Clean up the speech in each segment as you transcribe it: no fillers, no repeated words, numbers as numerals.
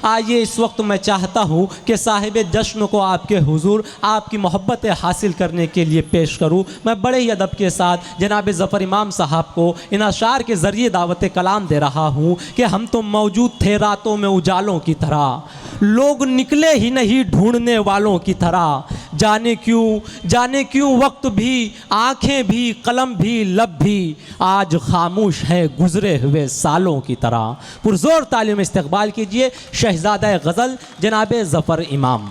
आइए इस वक्त मैं चाहता हूँ कि साहिब जश्न को आपके हुजूर आपकी मोहब्बतें हासिल करने के लिए पेश करूँ। मैं बड़े ही अदब के साथ जनाब ज़फ़र इमाम साहब को इन अशार के ज़रिए दावत कलाम दे रहा हूँ कि हम तो मौजूद थे रातों में उजालों की तरह, लोग निकले ही नहीं ढूंढने वालों की तरह। जाने क्यों वक्त भी, आंखें भी, कलम भी, लब भी आज खामोश है गुजरे हुए सालों की तरह। पुरजोर तालीम इस्तकबाल कीजिए शहजादा गज़ल जनाब ज़फ़र इमाम।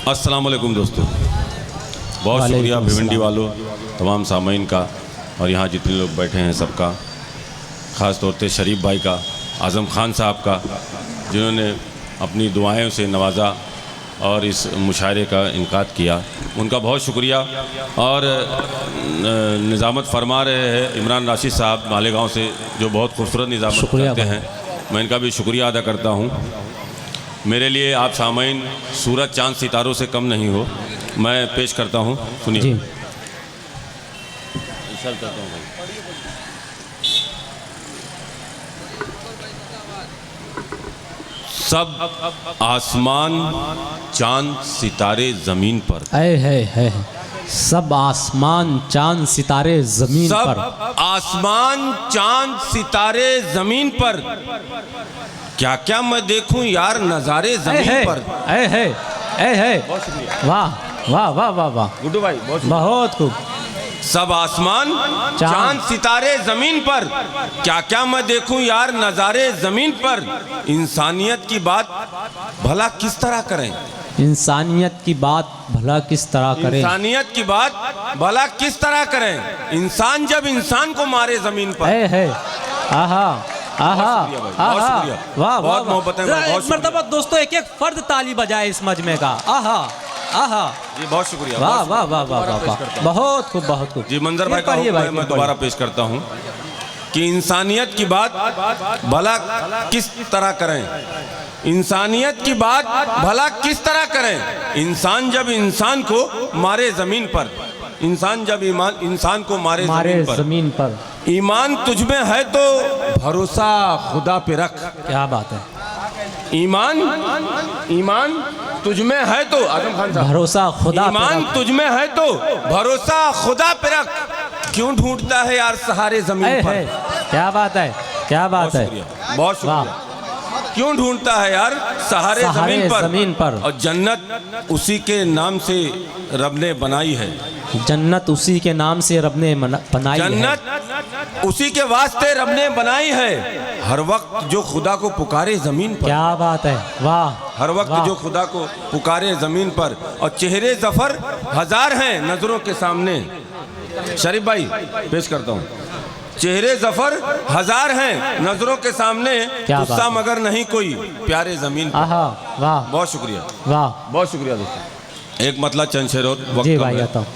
अस्सलाम वालेकुम दोस्तों, बहुत शुक्रिया भिवंडी वालों, तमाम सामीन का और यहाँ जितने लोग बैठे हैं सबका, ख़ास तौर पे शरीफ भाई का, आज़म खान साहब का, जिन्होंने अपनी दुआओं से नवाजा और इस मुशायरे का इनकाद किया, उनका बहुत शुक्रिया। और निज़ामत फरमा रहे हैं इमरान राशिद साहब मालेगांव से, जो बहुत खूबसूरत निज़ामत करते हैं, मैं इनका भी शुक्रिया अदा करता हूँ। मेरे लिए आप सामीन सूरज चाँद सितारों से कम नहीं हो। मैं पेश करता हूँ, सुनिए। करता हूँ भाई। सब आसमान चांद सितारे जमीन पर, है सब आसमान चांद सितारे जमीन पर, सब आसमान चांद सितारे जमीन पर, क्या क्या मैं देखूं यार नजारे जमीन पर। है वाह वाह वाह वाह वाह गुड्डू भाई बहुत खूब। सब आसमान चांद सितारे जमीन पर, क्या क्या मैं देखूं यार नजारे जमीन पर। इंसानियत की बात भला किस तरह करें, इंसानियत की बात भला किस तरह करें, इंसानियत की बात भला किस तरह करें। इंसान जब इंसान को मारे जमीन पर। है आहा आहा आहा वाह वाह मोहब्बत है। बहुत मर्तबा दोस्तों एक एक फर्द ताली बजाए इस मजमे का। आहा आहा जी बहुत शुक्रिया। वाह वाह वाह वाह वाह बहुत खूब बहुत खूब। जी मंजर भाई का मैं दोबारा पेश करता हूँ कि इंसानियत की बात भला किस तरह करें, इंसानियत की बात भला किस तरह करें। इंसान जब इंसान को मारे जमीन पर, इंसान जब इंसान को मारे जमीन पर। ईमान तुझ में है तो भरोसा खुदा पे रख। क्या बात है। ईमान तुझ में है तो, आज़म खान साहब, भरोसा खुदा, ईमान तुझ में है तो भरोसा खुदा पे रख। क्यों ढूंढता है यार सहारे जमीन पर। क्या बात है, क्या बात है, बहुत शुक्रिया। क्यों ढूंढता है यार सहारे जमीन पर। और जन्नत उसी के नाम से रब ने बनाई है, जन्नत उसी के नाम से रब ने बनाई है, जन्नत उसी के वास्ते रब ने बनाई है। हर वक्त जो खुदा को पुकारे जमीन पर। क्या बात है, वाह। हर वक्त जो खुदा को पुकारे जमीन पर। और चेहरे ज़फ़र हजार हैं नजरों के सामने। शरीफ भाई पेश करता हूँ। चेहरे ज़फ़र हजार हैं नजरों के सामने, गुस्सा मगर नहीं कोई प्यारे जमीन पर। वाह बहुत शुक्रिया, वाह बहुत शुक्रिया दोस्तों। एक मतला चंद शेर और वक्त जी भाई आता हूँ।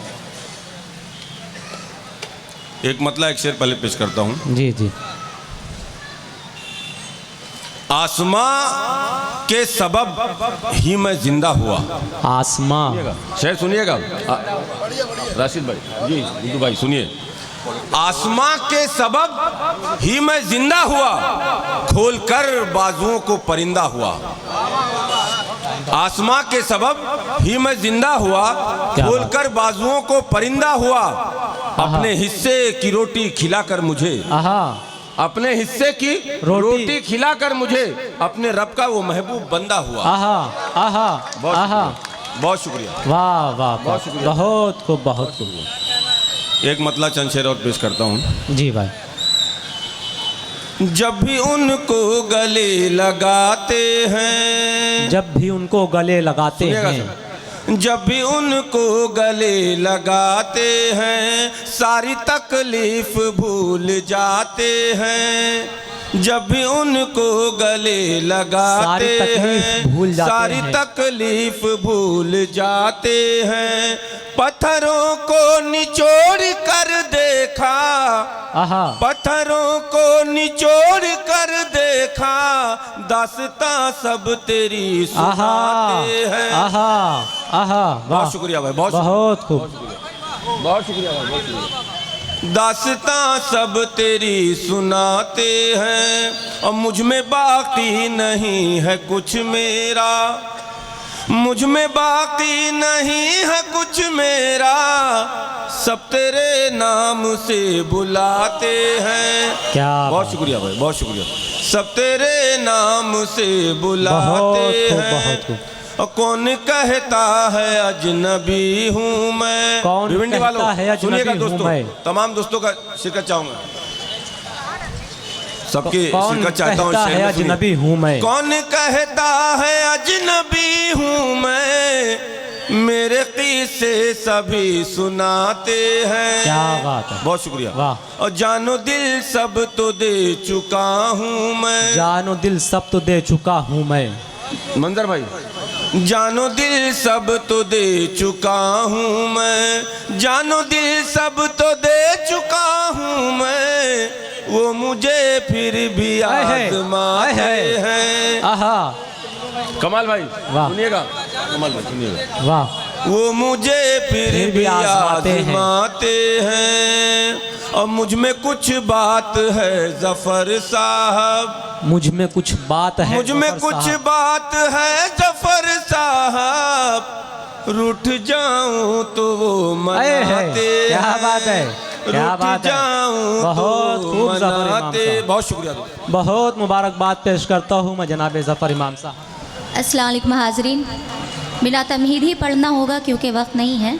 एक मतला एक शेर पहले पेश करता हूँ। जी जी। आसमां के सबब ही मैं जिंदा हुआ। आसमां, शेर सुनिएगा राशिद भाई। जी गुड्डू भाई सुनिए। आसमां के सबब ही मैं जिंदा हुआ, खोलकर बाजुओं को परिंदा हुआ। आसमां के सबब ही मैं जिंदा हुआ, खोलकर बाजुओं को परिंदा हुआ। अपने हिस्से की रोटी खिलाकर मुझे, अपने हिस्से की रोटी खिलाकर मुझे अपने रब का वो महबूब बंदा हुआ। बहुत शुक्रिया। वाह वाह बहुत शुक्रिया, बहुत खूब बहुत खूब। एक मतला चंद शेर और पेश करता हूँ। जी भाई। जब भी उनको गले लगाते हैं, जब भी उनको गले लगाते हैं, जब भी उनको गले लगाते हैं, सारी तकलीफ भूल जाते हैं। जब भी उनको गले लगाते हैं, सारी तकलीफ भूल जाते हैं। पत्थरों को निचोड़ कर देखा, पत्थरों को निचोड़ कर देखा, दास्तां सब तेरी सुनाते हैं। बहुत शुक्रिया भाई, बहुत खूब, बहुत शुक्रिया भाई, बहुत शुक्रिया। दास्तां सब तेरी सुनाते हैं और मुझ में बाकी नहीं है कुछ मेरा, मुझ में बाकी नहीं है कुछ मेरा, सब तेरे नाम से बुलाते हैं। क्या बहुत शुक्रिया भाई, बहुत शुक्रिया। सब तेरे नाम से बुलाते हैं। और कौन कहता है अजनबी हूँ मैं। कौन भिवंडी कहता वालों है अजनबी सुनिएगा हूँ दोस्तों, मैं। तमाम दोस्तों का शिरकत चाहूंगा, सबकी कौन शिरकत चाहता हूँ। कहता है अजनबी हूँ मैं। कौन कहता है अजनबी हूँ मैं, मेरे किस्से सभी सुनाते हैं। क्या बात है, बहुत शुक्रिया। वाह। और जानो दिल सब तो दे चुका हूँ मैं, जानो दिल सब तो दे चुका हूँ मैं। मंजर भाई, जानो दिल सब तो दे चुका हूँ मैं, जानो दिल सब तो दे चुका हूँ मैं, वो मुझे फिर भी आज़माते हैं। आहा, कमाल भाई वाह। सुनिएगा, कमाल भाई सुनिएगा, वाह। वो मुझे फिर भी आज़माते हैं। और मुझ में कुछ बात है जफर साहब, मुझ में कुछ बात है, मुझ में कुछ बात है जफर साहब, रूठ जाऊं तो वो मनाते हैं। क्या बात है, क्या बात है, बहुत खूब जफर इमाम साहब। बहुत शुक्रिया, बहुत मुबारकबाद पेश करता हूँ मैं जनाब जफर इमाम साहब। अस्सलाम वालेकुम हाज़रीन, बिना तमहीद ही पढ़ना होगा क्योंकि वक्त नहीं है।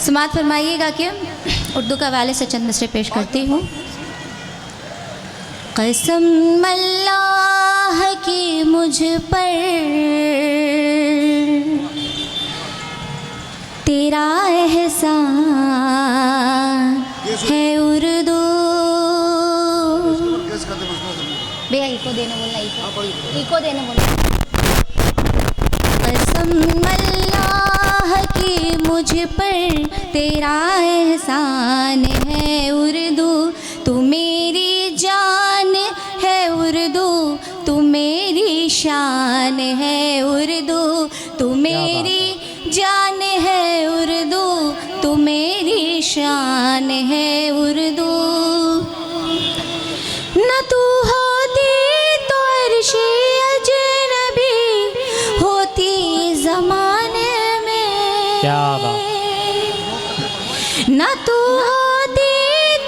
समात फरमाइएगा कि उर्दू का हवाले से चंद मिसरे पेश करती हूँ। कसम अल्लाह की मुझ पर तेरा एहसान है उर्दू। भैया इको देने बोलना, इको देने बोलना। कसम अल्लाह की मुझ पर तेरा एहसान है उर्दू, तू मेरी जान है उर्दू, तू मेरी शान है उर्दू, तू मेरी जान है उर्दू, तू मेरी शान है उर्दू। न तू होती तो अर्शे अजनबी होती ज़माने में, क्या बात। न तू होती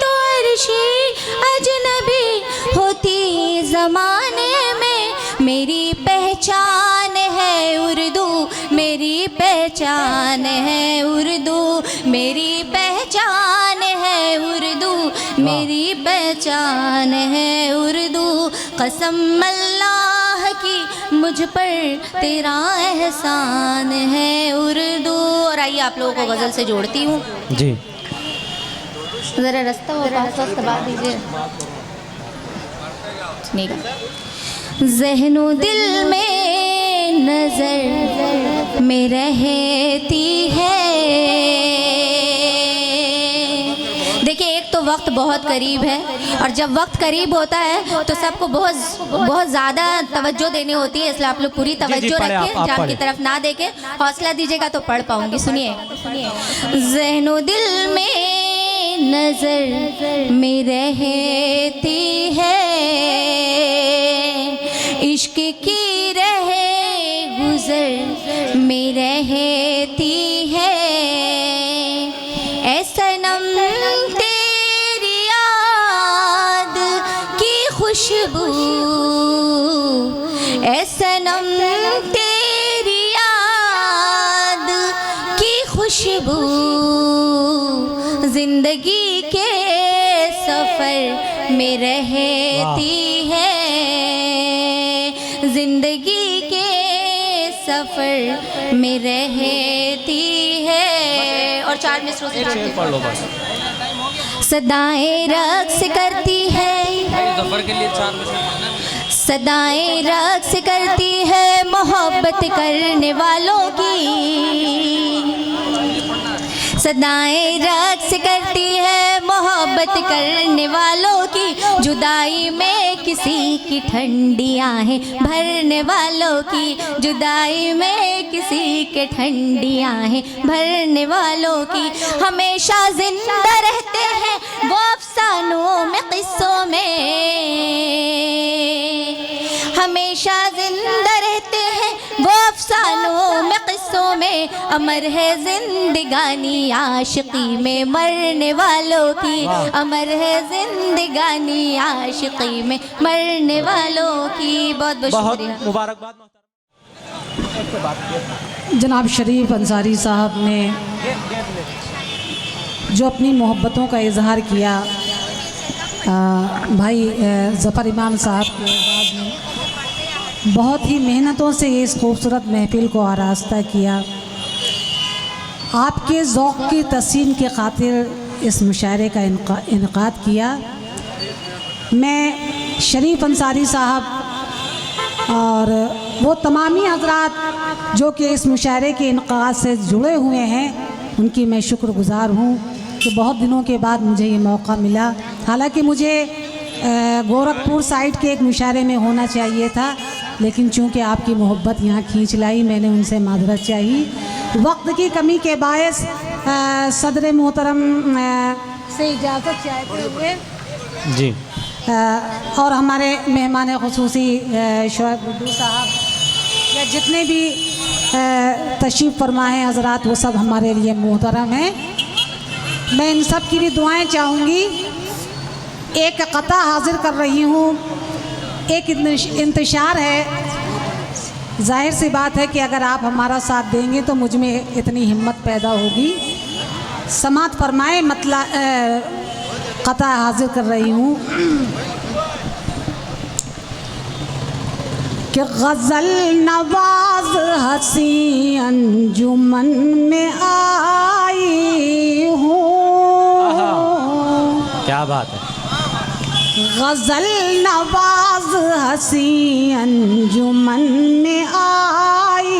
तो अर्शे अजनबी होती ज़माने में। मेरी पहचान है उर्दू, मेरी पहचान है उर्दू, मेरी पहचान है उर्दू, मेरी पहचान है उर्दू। कसम अल्लाह की मुझ पर तेरा एहसान है उर्दू। और आइए आप लोगों को गज़ल से जोड़ती हूँ जी। ज़रा रास्ता हो पास वक्त दबा दीजिए। ज़हनो दिल में नज़र में रहती है। देखिए, एक तो वक्त बहुत करीब है और जब वक्त करीब होता है तो सबको बहुत ज़्यादा तवज्जो देनी होती है, इसलिए आप लोग पूरी तवज्जो रखें, जाम की तरफ ना देखें। हौसला दीजिएगा तो पढ़ पाऊंगी। सुनिए, ज़हनो दिल में नज़र में रहती है, इश्क की रहे गुज़र में रहती है। ऐ सनम तेरी याद की खुशबू, ऐ सनम तेरी याद की खुशबू, जिंदगी के सफ़र में रहती है, जिंदगी के सफ़र में रहती है। और 4 मिसरों से पढ़ लो बस। सदाएं रक्स करती है, सदाएं रक्स करती है मोहब्बत करने वालों की, सदाएं रक्स करती है मोहब्बत करने वालों की, जुदाई में किसी की ठंडी आहें भरने वालों की, जुदाई में किसी के ठंडी आहें भरने वालों की। हमेशा जिंदा रहते हैं वो अफसानों में किस्सों में, हमेशा जिंदा रहते हैं वो अफसानों में किस्सों में। अमर है जिंदगानी आशिकी में मरने वालों की, अमर है जिंदगानी आशिकी में मरने वालों की। बहुत बहुत शुक्रिया। मुबारकबाद। जनाब शरीफ अंसारी साहब ने जो अपनी मोहब्बतों का इजहार किया, भाई ज़फ़र इमाम साहब के आवाज़ में बहुत ही मेहनतों से इस खूबसूरत महफिल को आरास्ता किया। आपके ज़ौक़ की तस्सीन के खातिर इस मुशायरे का इनक़ाद किया। मैं शरीफ अंसारी साहब और वो तमामी हज़रात जो कि इस मुशायरे के इनक़ाद से जुड़े हुए हैं, उनकी मैं शुक्रगुज़ार हूँ कि बहुत दिनों के बाद मुझे ये मौका मिला। हालांकि मुझे गोरखपुर साइड के एक मुशायरे में होना चाहिए था, लेकिन चूँकि आपकी मोहब्बत यहाँ खींच लाई, मैंने उनसे माजरत चाही। वक्त की कमी के बायस सदर मोहतरम से इजाज़त चाहते हुए जी और हमारे मेहमान ख़ुसूसी शोएब गुड्डू साहब या जितने भी तशरीफ़ फरमा हैं हज़रात, वो सब हमारे लिए मोहतरम हैं। मैं इन सब की भी दुआएं चाहूँगी। एक क़ता हाज़िर कर रही हूँ, एक इंतशार है। जाहिर सी बात है कि अगर आप हमारा साथ देंगे तो मुझ में इतनी हिम्मत पैदा होगी। समात फरमाए, मतलब क़ता हाज़िर कर रही हूँ कि गज़ल नवाज़ हसी अंजुमन में आई हूँ। क्या बात है। गज़ल नवाज़ हसी अंजुमन में आई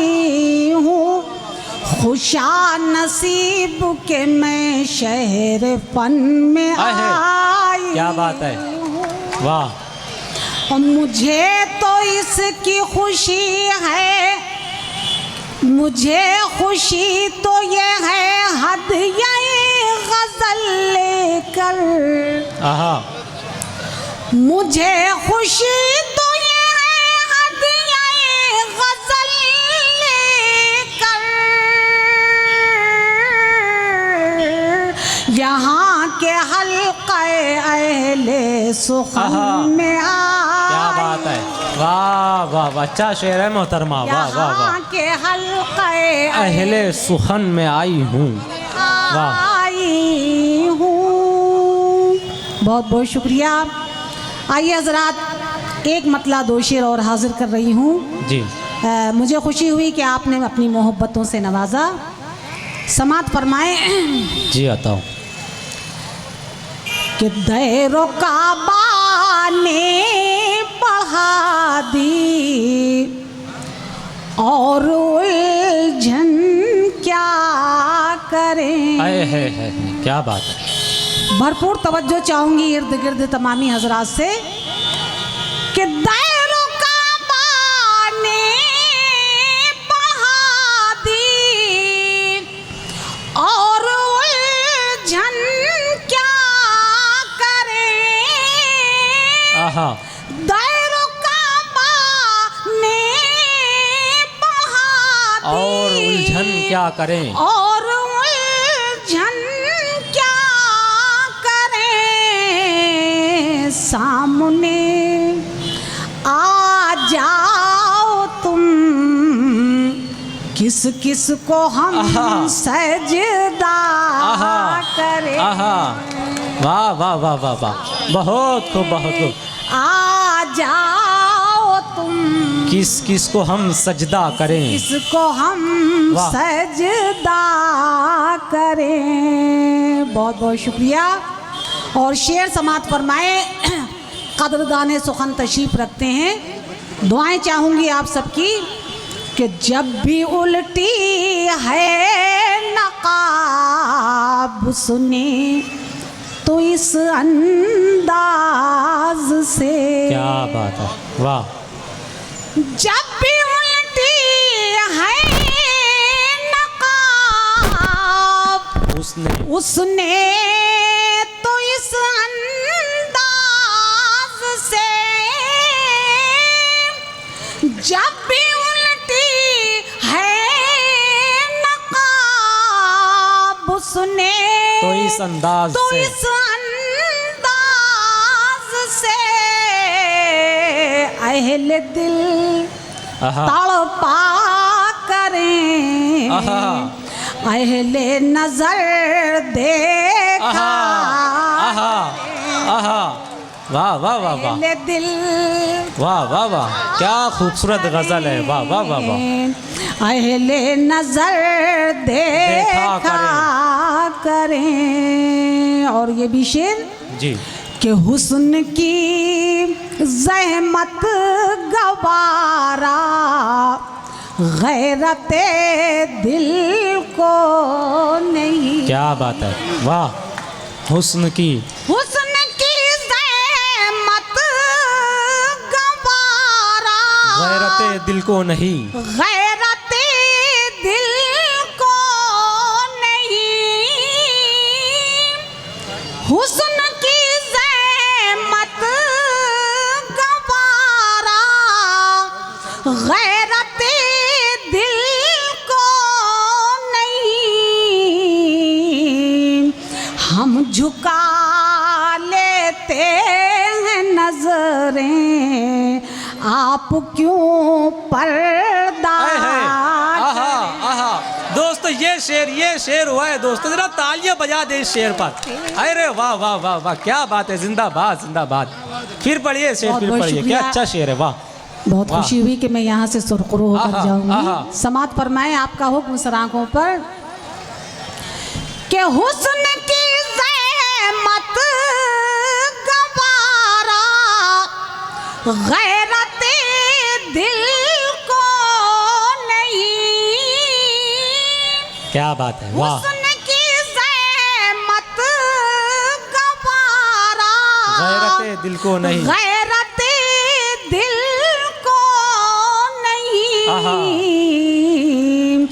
हूँ, खुशा नसीब के मैं शहर फन में आई। क्या बात है, वाह। और मुझे तो इसकी खुशी है, मुझे खुशी तो ये है हदिया गज़ल लेकर। मुझे खुशी तो ये है हदिया गज़ल लेकर, यहाँ के हल्क़े अहले सुख़न में आई। क्या बात है, वाह वाह वाह, अच्छा शेर है मोहतरमा, वाह वाह वाह। यहाँ के हल्क़े अहले सुखन में आई हूँ, वाह। आई हूँ। बहुत बहुत शुक्रिया। आइए हज़रात, एक मतला दो शेर और हाज़िर कर रही हूँ जी। मुझे खुशी हुई कि आपने अपनी मोहब्बतों से नवाजा। समात फरमाए जी, आता हूँ कि दैरो काबा ने बढ़ा दी और उलझन क्या करें। है, क्या बात है। भरपूर तवज्जो चाहूँगी इर्द गिर्द तमामी हजरात से कि दैरो काबा ने बढ़ा दी और उलझन क्या करें। दैरो काबा ने बढ़ा दी और उलझन क्या करें, और उलझन सामने आ जाओ तुम, किस किस को हम सजदा करें। वाह वाह वाह वाह वाह, बहुत खूब बहुत खूब। आ जाओ तुम, किस किस को हम सजदा करें, किसको हम सजदा करें। बहुत बहुत शुक्रिया। और शेर समात फरमाए, कदरदाने सुखन तशरीफ़ रखते हैं। दुआएं चाहूँगी आप सबकी कि जब भी उल्टी है नकाब अब सुने तो इस अंदाज से। क्या बात है, वाह। जब भी उल्टी है नकाब उसने तो इस अंदाज से। जब भी उल्टी है नकाब उसने तो इस अंदाज तो से। इस अंदाज से अहले दिल आहा, तड़पा करें, आहा, अहले नजर देखा, आहा, आहा, वाह वाह वाह वाह, अहले दिल वाह वाह वाह, क्या खूबसूरत गजल है, वाह वाह वाह वाह। अहले नजर देखा करें। और ये भी शेर जी, कि हुस्न की ज़हमत गवारा गैरते दिल को नहीं। क्या बात है, वाह। हुस्न की ज़हमत गवारा गैरते दिल को नहीं, गैरते दिल को नहीं। हुस्न की ज़हमत गवारा गैरते दिल को नहीं। हम झुका लेते हैं नजरें, आप क्यों पर्दा। आहा आहा, दोस्तों ये शेर हुआ है दोस्तों, जरा तालियां बजा दे इस शेर पर। अरे वाह वाह वाह वाह, क्या बात है, जिंदाबाद जिंदाबाद। फिर पढ़िए शेर, फिर पढ़िए, क्या अच्छा शेर है, वाह। बहुत खुशी हुई कि मैं यहाँ से सुरखरू होकर आहा, जाऊंगी। आहा। समात फरमाएं आपका हुक्म सर आंखों पर कि हुस्न की ज़हमत गवारा गैरते दिल को नहीं। क्या बात है, वाह। हुस्न की ज़हमत गवारा गैरते दिल को नहीं, गैरते दिल को आहा। नहीं।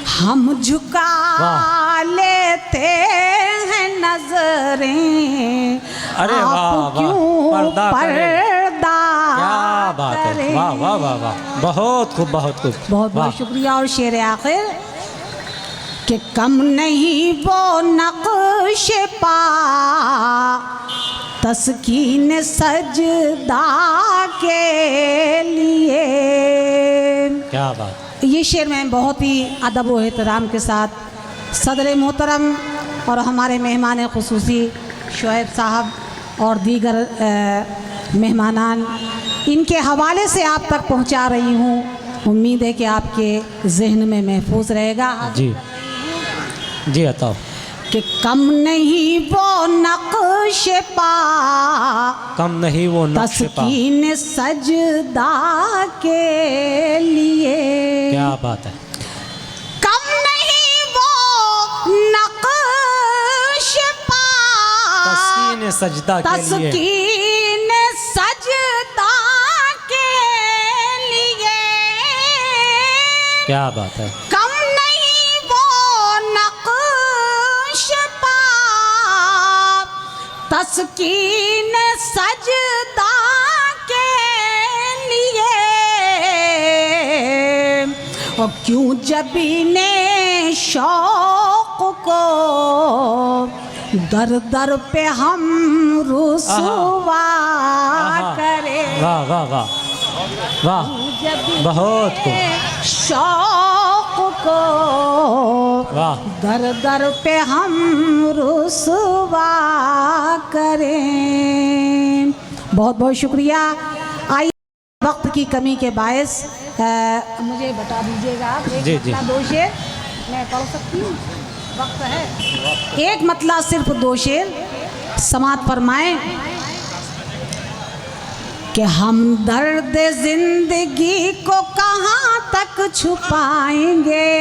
हम झुका वाह। लेते हैं नजरें, अरे आप वाह, वाह, क्यों पर्दा करें। पर्दा क्या बात है, करें। वाह वाह वाह वाह, बहुत खूब बहुत खूब, बहुत वाह। बहुत शुक्रिया। और शेर आखिर कि कम नहीं वो नक्श पा तस्कीन सजदा के लिए। क्या बात, ये शेर मैं बहुत ही अदब व एहतराम के साथ सदर मोहतरम और हमारे मेहमान खुसूसी शुएब साहब और दीगर मेहमानान इनके हवाले से आप तक पहुंचा रही हूँ। उम्मीद है कि आपके जहन में महफूज रहेगा। जी जी, बताओ। कि कम नहीं वो नक्श पा कम नहीं वो नक्श पा, तस्कीन सजदा के लिए। क्या बात है, कम नहीं वो नक्श पा तस्कीन सजदा के लिए। तस्कीन सजदा के लिए। क्या बात है, कम नहीं वो नक्श पा तस्कीन सजदा के लिए। और क्यों जबीने शौक को दर दर पे हम रुसवा आहा। करें। वाह वाह वाह वाह, बहुत खूब, शौक को वाह। दर दर पे हम रुसवा करें। बहुत बहुत शुक्रिया। आइए, वक्त की कमी के बायस मुझे बता दीजिएगा आप एक जी, जी। मतलब दो शेर मैं पढ़ सकती हूँ, वक्त है। एक मतलब सिर्फ दो शेर समात फरमाएं कि हम दर्द जिंदगी को कहाँ तक छुपाएंगे।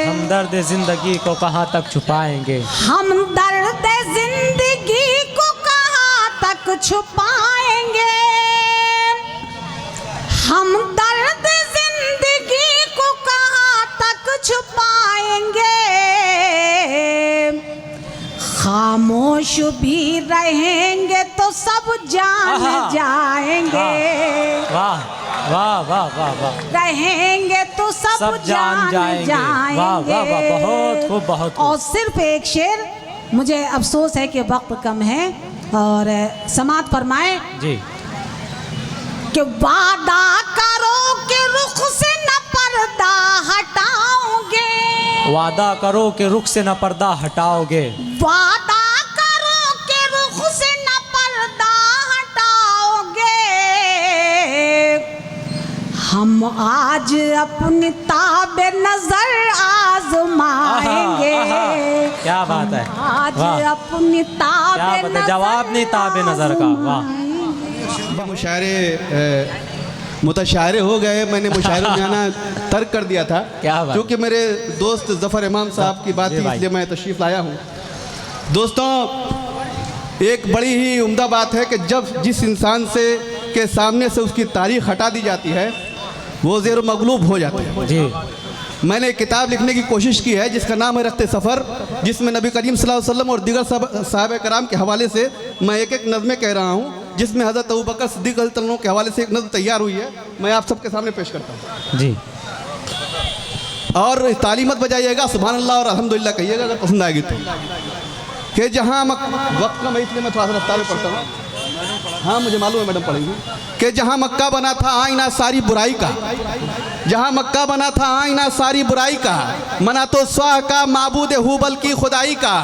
हम हम दर्द जिंदगी को कहाँ तक छुपाएंगे, हम दर्द जिंदगी को कहाँ तक छुपाएंगे, हम दर्द जिंदगी को कहाँ तक छुपाएंगे, खामोश भी रहेंगे तो सब जान जाएंगे। वाह वाह वाह वाह वाह, रहेंगे तो सब जान जाएंगे। वाह वाह वाह, बहुत खूब बहुत खूब। और सिर्फ एक शेर, मुझे अफसोस है कि वक्त कम है और समात फरमाए जी। कि वादा करो कि रुख से न पर्दा हटाओगे, वादा करो कि रुख से न पर्दा हटाओगे, वादा करो कि रुख से न पर्दा हटाओगे, हम आज अपनी ताबे नजर आजमाएंगे। क्या बात है, आज वाह। अपनी क्या ताबे बात है, जवाब नहीं ताबे नजर का। वाह, मुतशायरे हो गए, मैंने मुशायरों में आना तर्क कर दिया था क्या बात। क्योंकि मेरे दोस्त जफ़र इमाम साहब की बात थी, इसलिए मैं तशरीफ़ लाया हूँ। दोस्तों, एक बड़ी ही उम्दा बात है कि जब जिस इंसान से के सामने से उसकी तारीख़ हटा दी जाती है वो ज़ेर मगलूब हो जाते हैं जी। मैंने एक किताब लिखने की कोशिश की है जिसका नाम है रख्ते सफ़र, जिसमें नबी करीम सल्लल्लाहु अलैहि वसल्लम और दीगर साहब कराम के हवाले से मैं एक एक नज़में कह रहा हूँ, जिसमें हज़रत अबू बकर सिद्दीक़ रज़ियल्लाहु अन्हु के हवाले से एक नज़्म तैयार हुई है, मैं आप सबके सामने पेश करता हूँ जी। और ताली मत बजाइएगा, सुभान अल्लाह और अल्हम्दुलिल्लाह कहिएगा अगर पसंद आएगी तो। कि जहाँ वक्त का मैं इसलिए मैं थोड़ा सा रफ्तार में पढ़ता हूँ, हाँ मुझे मालूम है मैडम पढ़ेंगी। कि जहाँ मक्का बना था आईना सारी बुराई का, जहाँ मक्का बना था आईना सारी बुराई का, मना तो स्वाह का माबूद हुबल की खुदाई का,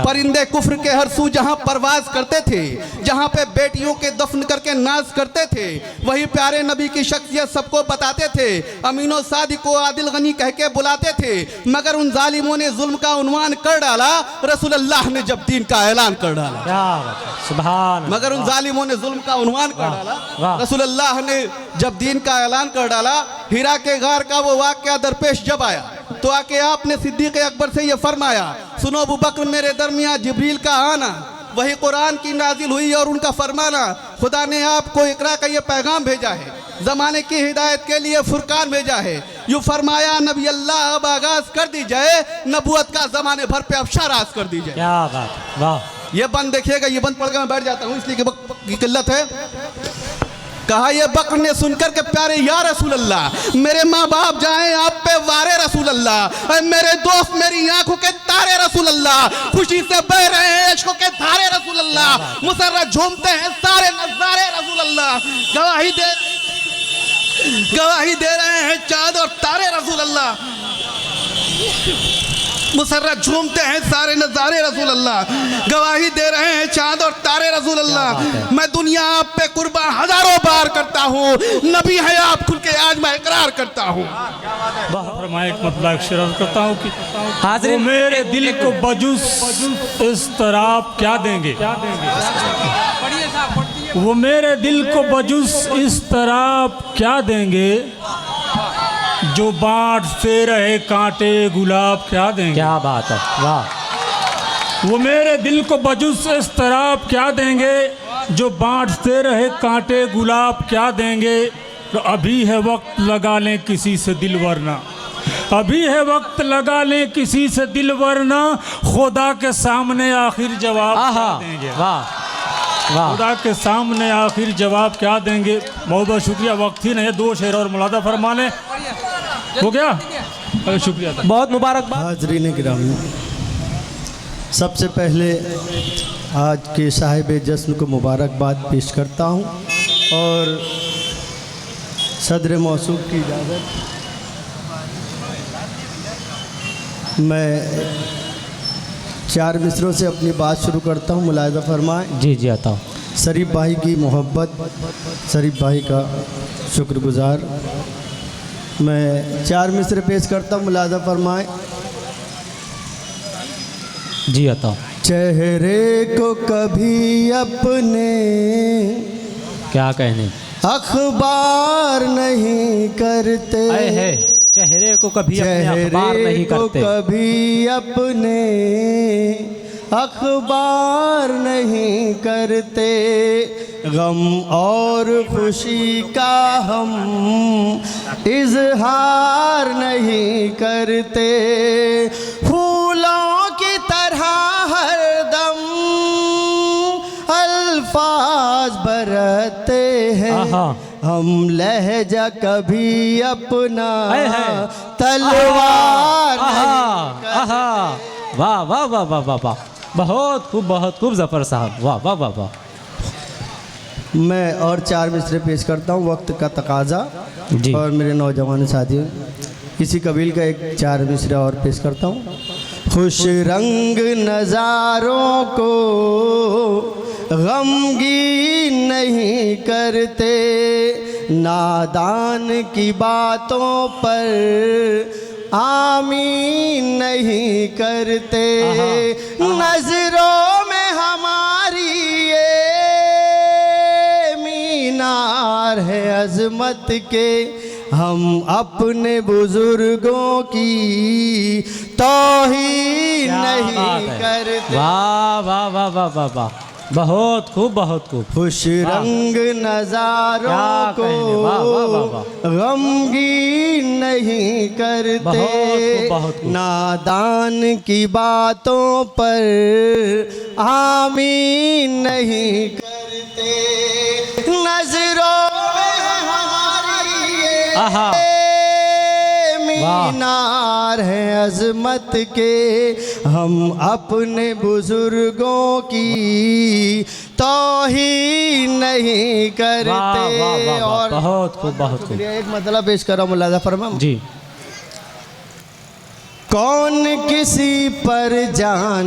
परिंदे कुफ्र के हर सू जहाँ परवाज करते थे, जहाँ पे बेटियों के दफन करके नाज करते थे, वही प्यारे नबी की शख्सियत सबको बताते थे, अमीनो सादिक को आदिल गनी कह के बुलाते थे, मगर उन जालिमों ने जुल्म का उन्वान कर डाला, रसूलुल्लाह ने जब दीन का ऐलान कर डाला। सुभान, मगर उन जालिमों ने जुल्म का उन्वान कर डाला, रसूलुल्लाह ने जब दीन का ऐलान कर डाला। हीरा के गार का वो वाक़या दरपेश जब आया तो आके आपने सिद्दीक़ अकबर से ये फरमाया, सुनो अबू बकर मेरे दरमियाँ जिब्रील का आना, वही कुरान की नाजिल हुई और उनका फरमाना, खुदा ने आपको इकरा का ये पैगाम भेजा है, ज़माने की हिदायत के लिए फुरकान भेजा है। यूँ फरमाया नबी अल्लाह अब आगाज़ कर दी जाए, नबूवत का ज़माने भर पे अब शाराज कर दी जाए। क्या बात, वाह। ये बंद देखिएगा, ये बंद पढ़ के मैं बैठ जाता हूँ इसलिए कि वक्त की किल्लत है। कहा ये बकर ने सुनकर के प्यारे या रसूल अल्लाह, मेरे माँ बाप जाएं आप पे वारे रसूल अल्लाह, मेरे दोस्त मेरी आंखों के तारे रसूल अल्लाह, खुशी से बह रहे हैं इश्कों के धारे रसूल अल्लाह, मुसर्रत झूमते हैं सारे नज़ारे रसूल अल्लाह, गवाही दे रहे हैं चाँद और तारे रसूल अल्लाह, मुसर्रत झूमते हैं सारे नज़ारे रसूल अल्लाह, गवाही दे रहे हैं चाँद और तारे रसूल अल्लाह। मैं दुनिया आप पे कुर्बान हजारों बार करता हूँ, नबी है आप खुल के आज मैं इकरार करता हूँ। मतलब शेर करता हूँ कि हाज़िर मेरे दिल को बजुस इस तरह क्या देंगे, वो मेरे दिल को बजुस इस तरह क्या देंगे, जो बांटते रहे कांटे गुलाब क्या देंगे। क्या बात है, वाह। वो मेरे दिल को बजुस इस तरह क्या देंगे, जो बांटते रहे कांटे गुलाब क्या देंगे। तो अभी है वक्त लगा लें किसी से दिल वरना, अभी है वक्त लगा लें किसी से दिल वरना, खुदा के सामने आखिर जवाब क्या देंगे। वाह वाह, खुदा के सामने आखिर जवाब क्या देंगे। बहुत बहुत शुक्रिया, वक्त ही नहीं, दो शेर और मुलादा फरमा लें, हो गया। अरे शुक्रिया, बहुत मुबारकबाद। हाज़रीन गिरामी, सबसे पहले आज के साहिब जश्न को मुबारकबाद पेश करता हूँ और सदर मौसूफ की इजाज़त मैं 4 मिसरों से अपनी बात शुरू करता हूँ, मुलाहिज़ा फरमाएं। जी जी आता हूँ। शरीफ भाई की मोहब्बत, शरीफ भाई का शुक्रगुज़ार मैं 4 मिसरे पेश करता हूँ, मुलाहिज़ा फरमाएं। जी आता हूँ। चेहरे को कभी अपने क्या कहने, अखबार नहीं करते, है चेहरे को कभी अपने अखबार नहीं को करते, कभी अपने अखबार नहीं करते, गम और खुशी का हम इजहार नहीं करते, फूलों की तरह हरदम अल्फाज बरते हैं, आहा। हम लहजा कभी अपना है। तलवार आहा, वाह वाह वाह वाह वाह वाह, बहुत खूब जफर साहब, वाह वाह वाह वाह। मैं और 4 मिसरे पेश करता हूँ, वक्त का तकाजा जी। और मेरे नौजवान साथियों, इसी कबील का एक 4 मिसरे और पेश करता हूँ। खुश रंग नज़ारों को गमगीन नहीं करते, नादान की बातों पर आमीन नहीं करते, नजरों में हमारी ये मीनार है अजमत के, हम अपने बुजुर्गों की तौहीन नहीं करते। वाह वाह वाह वाह वाह वाह, बहुत खूब। खुश रंग नज़ारों को गमगीन नहीं करते, बहुत खूब। नादान की बातों पर आमीन नहीं करते, नजरों में हमारी आहा। मीनार है अजमत के, हम अपने बुजुर्गों की तौहीन नहीं करते। वाह, वाह, वाह, और बहुत खूब। एक मतलब पेश कर रहा हूँ, मुलाजा फरमा जी। कौन किसी पर जान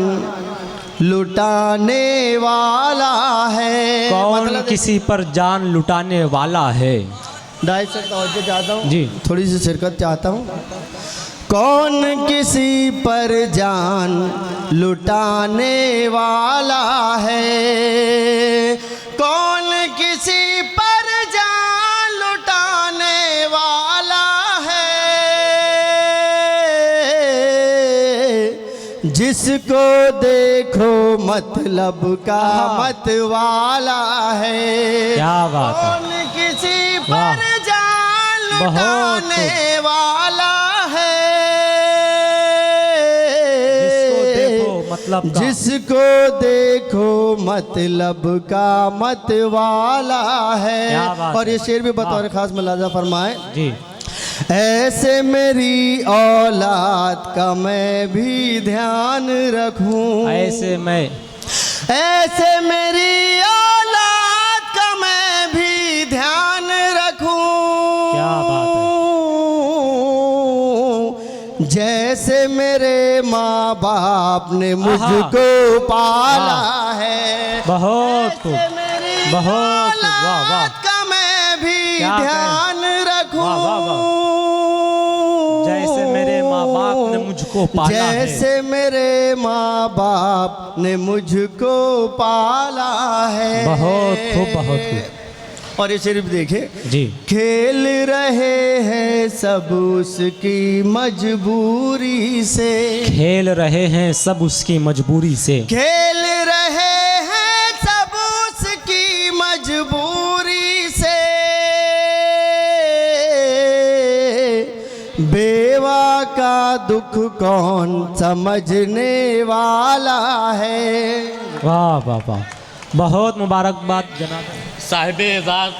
लुटाने वाला है, कौन मतलब किसी पर जान लुटाने वाला है। 2.5 से तवज्जो चाहता हूँ जी, थोड़ी सी शिरकत चाहता हूँ। कौन किसी पर जान लुटाने वाला है, कौन किसी पर जान लुटाने वाला है, जिसको देखो मतलब का मत वाला है। क्या बात है। कौन किसी पर जान लुटाने वाला है, जिसको देखो मतलब का मत वाला है। और ये शेर भी बतौर खास मुलाजा फरमाए जी। ऐसे मेरी औलाद का मैं भी ध्यान रखूं, ऐसे मेरी औलाद का मैं भी ध्यान रखूं। क्या बात है। जैसे मेरे माँ बाप ने मुझको पाला है, बहुत खूब, बहुत वाह वाह का मैं भी ध्यान रखूं। जैसे मेरे माँ बाप ने मुझको पाला है, जैसे मेरे माँ बाप ने मुझको पाला है। बहुत खूब। और ये सिर्फ देखे जी। खेल रहे हैं सब उसकी मजबूरी से, खेल रहे हैं सब उसकी मजबूरी से, खेल रहे हैं सब उसकी मजबूरी से, बेवा का दुख कौन समझने वाला है। वाह वाह वाह, बहुत मुबारकबाद जनाब साहिब एजाज़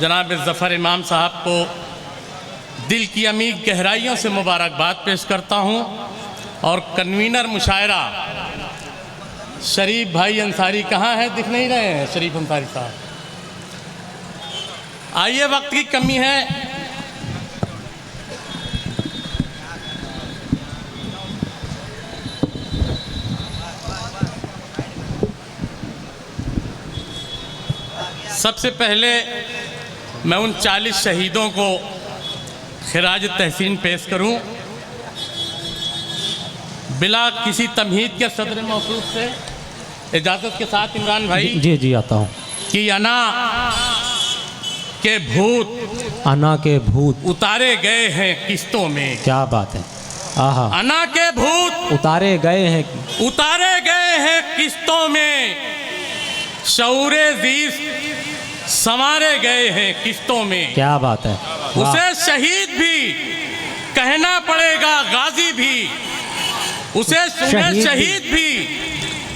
जनाब ज़फ़र इमाम साहब को दिल की अमीर गहराइयों से मुबारकबाद पेश करता हूँ। और कन्वीनर मुशायरा शरीफ भाई अंसारी कहाँ हैं, दिख नहीं रहे हैं शरीफ अंसारी साहब। आइए, वक्त की कमी है। सबसे पहले मैं उन 40 शहीदों को खिराज तहसीन पेश करूं। बिला किसी तमहीद के सदर मौसूफ से इजाज़त के साथ इमरान भाई जी आता हूँ कि अना के भूत अना के भूत उतारे गए हैं किस्तों में। क्या बात है। आहा। अना के भूत उतारे गए हैं किस्तों में, शऊरे जीस संवारे गए हैं किस्तों में। क्या बात है। उसे शहीद भी कहना पड़ेगा, गाजी भी उसे शहीद भी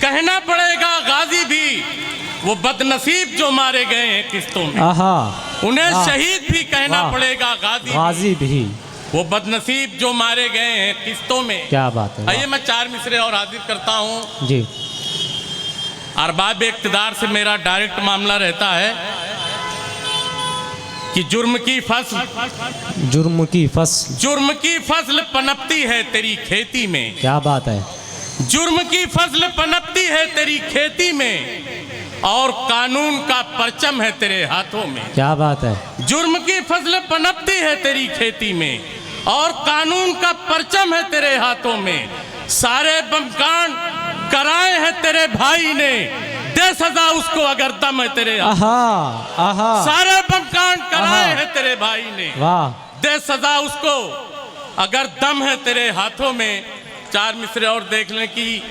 कहना पड़ेगा, गाजी भी। वो बदनसीब जो मारे गए हैं किस्तों में, आहा। उन्हें शहीद भी कहना पड़ेगा, गाजी भी। वो बदनसीब जो मारे गए हैं किस्तों में। क्या बात है। आइए मैं 4 मिसरे और हाजिर करता हूँ जी। अरबाब इक़्तिदार से मेरा डायरेक्ट मामला रहता है कि जुर्म की फसल पनपती है तेरी खेती में। क्या बात है। जुर्म की फसल पनपती है तेरी खेती में, और कानून का परचम है तेरे हाथों में। क्या बात है। जुर्म की फसल पनपती है तेरी खेती में, और कानून का परचम है तेरे हाथों में। सारे बमकांड कराए हैं तेरे भाई ने, दे सजा उसको अगर दम है तेरे हाथ। आहा आहा। सारे बमकांड कराए हैं तेरे भाई ने, वाह। दे सजा उसको अगर दम है तेरे हाथों में। 4 मिसरे और देख लें कि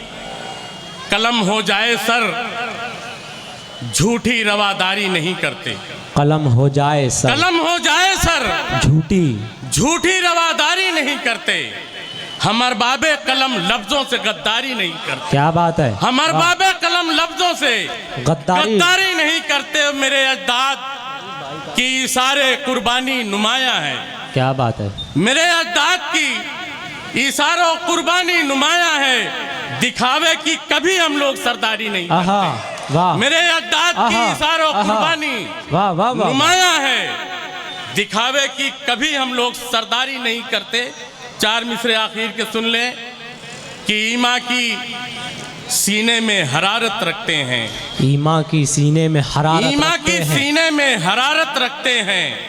कलम हो जाए सर, झूठी रवादारी नहीं करते। कलम हो जाए सर, कलम हो जाए सर, झूठी रवादारी नहीं करते। हमर बाबे कलम लफ्जों से गद्दारी नहीं करते। क्या बात है। हमर बाबे कलम लफ्जों से गद्दारी नहीं करते। मेरे अजदाद की इशारे कुर्बानी नुमाया है। क्या बात है। मेरे अजदाद की इशारों कुर्बानी नुमाया है, दिखावे की कभी हम लोग सरदारी नहीं करते। वाह। मेरे अजदाद की इशारों कुर्बानी नुमाया है, दिखावे की कभी हम लोग सरदारी नहीं करते। 4 मिसरे आखिर के सुन ले कि ईमा की सीने में हरारत रखते हैं। ईमा की सीने में हरारत ईमा की सीने में हरारत रखते हैं,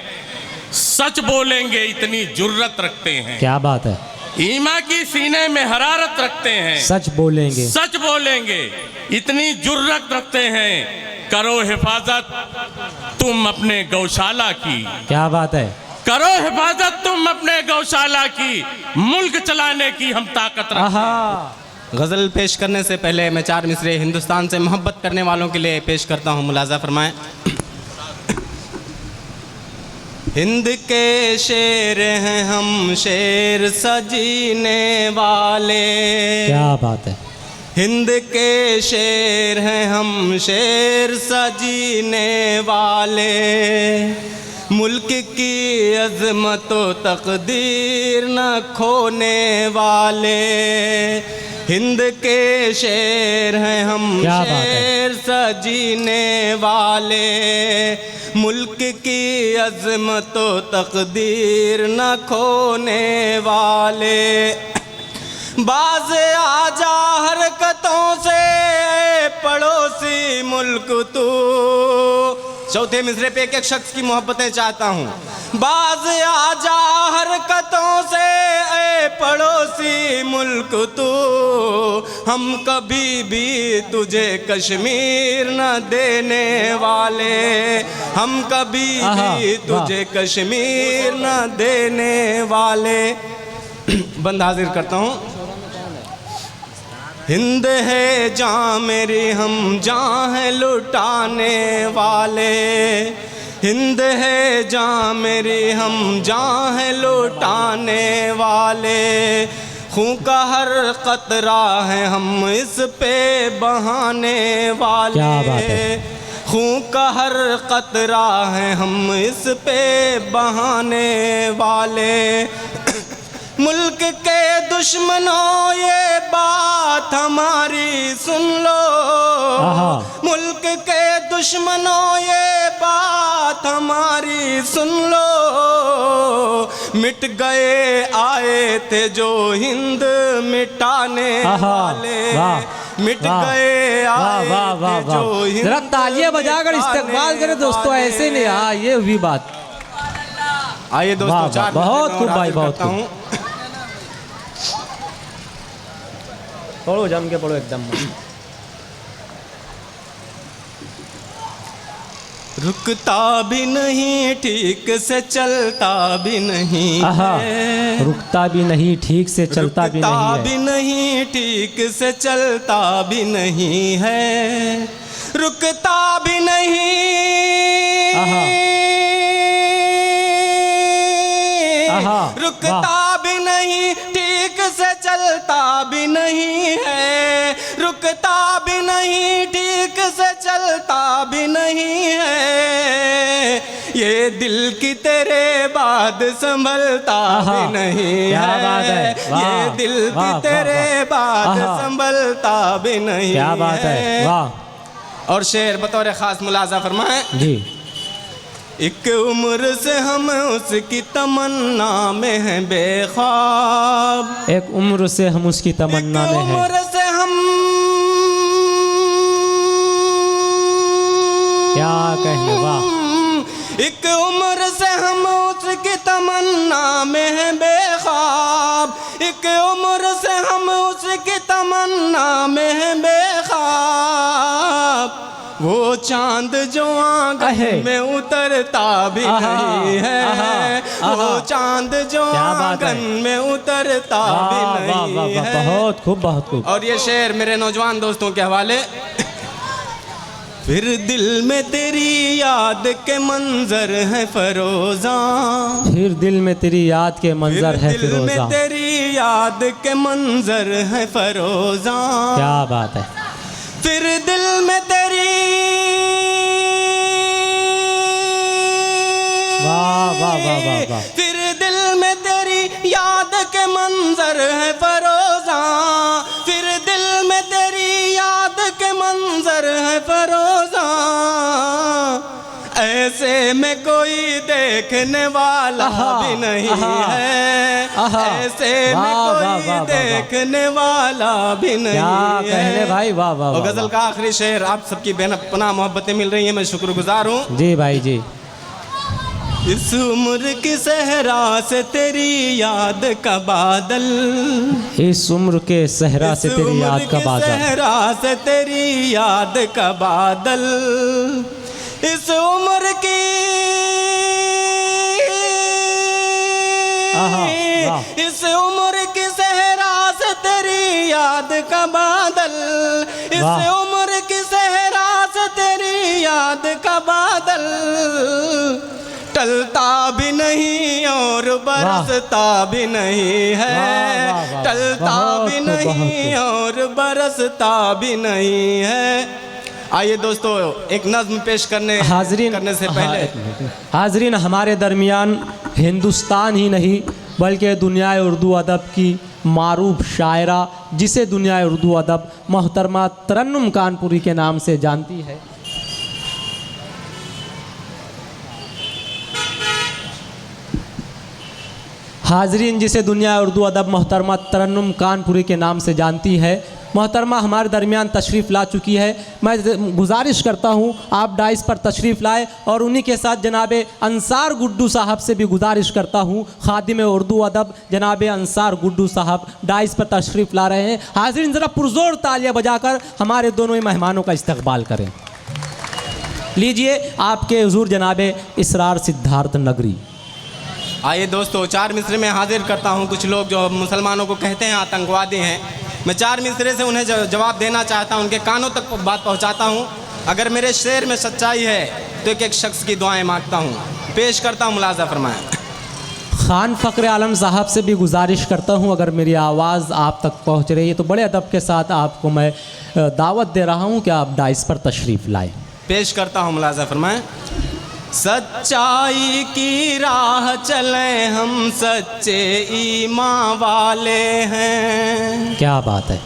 सच बोलेंगे इतनी जुर्रत रखते हैं। क्या बात है। ईमा की सीने में हरारत रखते हैं, सच बोलेंगे इतनी जुर्रत रखते हैं। करो हिफाजत तुम अपने गौशाला की। क्या बात है। करो हिफाजत तुम अपने गौशाला की, मुल्क चलाने की हम ताकत रखते हैं। गज़ल पेश करने से पहले मैं 4 मिसरे हिंदुस्तान से मोहब्बत करने वालों के लिए पेश करता हूँ, मुलाजा फरमाएं। हिंद के शेर हैं हम, शेर सजीने वाले। क्या बात है। हिंद के शेर हैं हम, शेर सजीने वाले। मुल्क की अज़मत व तक़दीर न खोने वाले। हिंद के शेर हैं हम, शेर सजीने वाले। मुल्क की अज़मत व तक़दीर न खोने वाले। बाज़ आजा हरकतों से पड़ोसी मुल्क तू। चौथे मिसरे पे एक शख्स की मोहब्बतें चाहता हूँ। बाज़ आजा हरकतों से पड़ोसी मुल्क तू, हम कभी भी तुझे कश्मीर न देने वाले। हम कभी भी तुझे कश्मीर न देने वाले। बंद हाजिर करता हूँ। हिंद है जान मेरी, हम जान है लुटाने वाले। हिंद है जान मेरी, हम जान है लुटाने वाले। खून का हर कतरा है हम इस पे बहाने वाले। खून का हर कतरा है हम इस पे बहाने वाले। मुल्क के दुश्मनों ये बात हमारी सुन लो। मुल्क के दुश्मनों ये बात हमारी सुन लो। मिट गए आए थे जो हिंद मिटाने वाले। मिट गए आए थे जो हिंद। जरा तालियां बजाकर इस्तकबाल करें दोस्तों, ऐसे नहीं। हाँ, ये हुई बात। आइए दोस्तों, 4 बहुत खूब भाई, बहुत खूब। पढ़ो, जम के पढ़ो एकदम। रुकता भी नहीं ठीक से चलता भी नहीं है, रुकता भी नहीं ठीक से चलता भी नहीं है, भी नहीं ठीक से चलता भी नहीं है, रुकता भी नहीं, रुकता भी नहीं ठीक से चलता भी नहीं है, रुकता भी नहीं ठीक से चलता भी नहीं है, ये दिल की तेरे बाद संभलता भी नहीं है, ये दिल की तेरे बाद संभलता भी नहीं है। क्या बात है, वाह। और शेर बतौर खास मुलाजा फरमाएं जी। एक उम्र से हम उसकी तमन्ना में हैं बेख्वाब, एक उम्र से हम उसकी तमन्ना में हैं, उम्र से हम क्या कहने, वाह। एक उम्र से हम उसकी तमन्ना में हैं बेख्वाब, एक उम्र से हम उसकी तमन्ना में हैं बेख्वाब, वो चांद जो आंगन में उतरता भी नहीं है, वो चांद जो आंगन में उतरता भी नहीं है। बहुत खूब, बहुत खूब। और ये शेर मेरे नौजवान दोस्तों के हवाले। फिर दिल में तेरी याद के मंजर है फरोजा, फिर दिल में तेरी याद के मंजर है दिल में फिरोजा, तेरी याद के मंजर है फरोजा, क्या बात है। फिर दिल में तेरी, वाह वाह वाह वाह वाह, फिर दिल में तेरी याद के मंजर है फरोजा, फिर दिल में तेरी याद के मंजर है फरोजा, ऐसे में कोई देखने वाला भी नहीं है, ऐसे में कोई देखने वाला भी नहीं है। क्या कहने भाई, वाह वाह। और गजल का आखिरी शेर, आप सबकी बेपनाह मोहब्बतें मिल रही हैं, मैं शुक्रगुजार हूँ। जी भाई जी। इस उम्र की सहरा से तेरी याद का बादल, इस उम्र के सहरा से तेरी याद का बादल, सहरा से तेरी याद का बादल, इस उम्र की, इस उम्र की सहरा से तेरी याद का बादल, इस उम्र की सहरा से तेरी याद का बादल, टलता भी नहीं और बरसता भी नहीं है, टलता भी नहीं और बरसता भी नहीं है। आइए दोस्तों, एक नज़्म पेश करने से पहले हाजरीन, हमारे दरमियान हिंदुस्तान ही नहीं बल्कि दुनिया उर्दू अदब की मारूफ शायरा, जिसे दुनिया उर्दू अदब मोहतरमा तरन्नुम कानपुरी के नाम से जानती है, हाजरीन, जिसे दुनिया उर्दू अदब मोहतरमा तरन्नुम कानपुरी के नाम से जानती है, मोहतरमा हमारे दरमियान तशरीफ़ ला चुकी है। मैं गुजारिश करता हूँ आप डाइस पर तशरीफ़ लाए, और उन्हीं के साथ जनाब अंसार गुड्डू साहब से भी गुजारिश करता हूँ, खादिम उर्दू अदब जनाब अंसार गुड्डू साहब डाइस पर तशरीफ़ ला रहे हैं। हाजरीन, ज़रा पुरज़ोर तालियां बजाकर हमारे दोनों ही मेहमानों का इस्तकबाल करें। लीजिए आपके हुजूर जनाब इसरार सिद्धार्थ नगरी। आइए दोस्तों, चार मिसरे में हाजिर करता हूँ। कुछ लोग जो मुसलमानों को कहते हैं आतंकवादी हैं, मैं चार मिसरे से उन्हें जवाब देना चाहता हूँ, उनके कानों तक बात पहुँचाता हूँ। अगर मेरे शेर में सच्चाई है तो एक एक शख्स की दुआएं मांगता हूँ। पेश करता हूँ, मुलाजा फरमाएं। खान फ़ख्र आलम साहब से भी गुजारिश करता हूँ, अगर मेरी आवाज़ आप तक पहुँच रही है तो बड़े अदब के साथ आपको मैं दावत दे रहा हूँ कि आप डाइस पर तशरीफ़ लाएँ। पेश करता हूँ, मुलाजा फरमाएं। सच्चाई की राह चलें हम सच्चे ईमान वाले हैं। क्या बात है।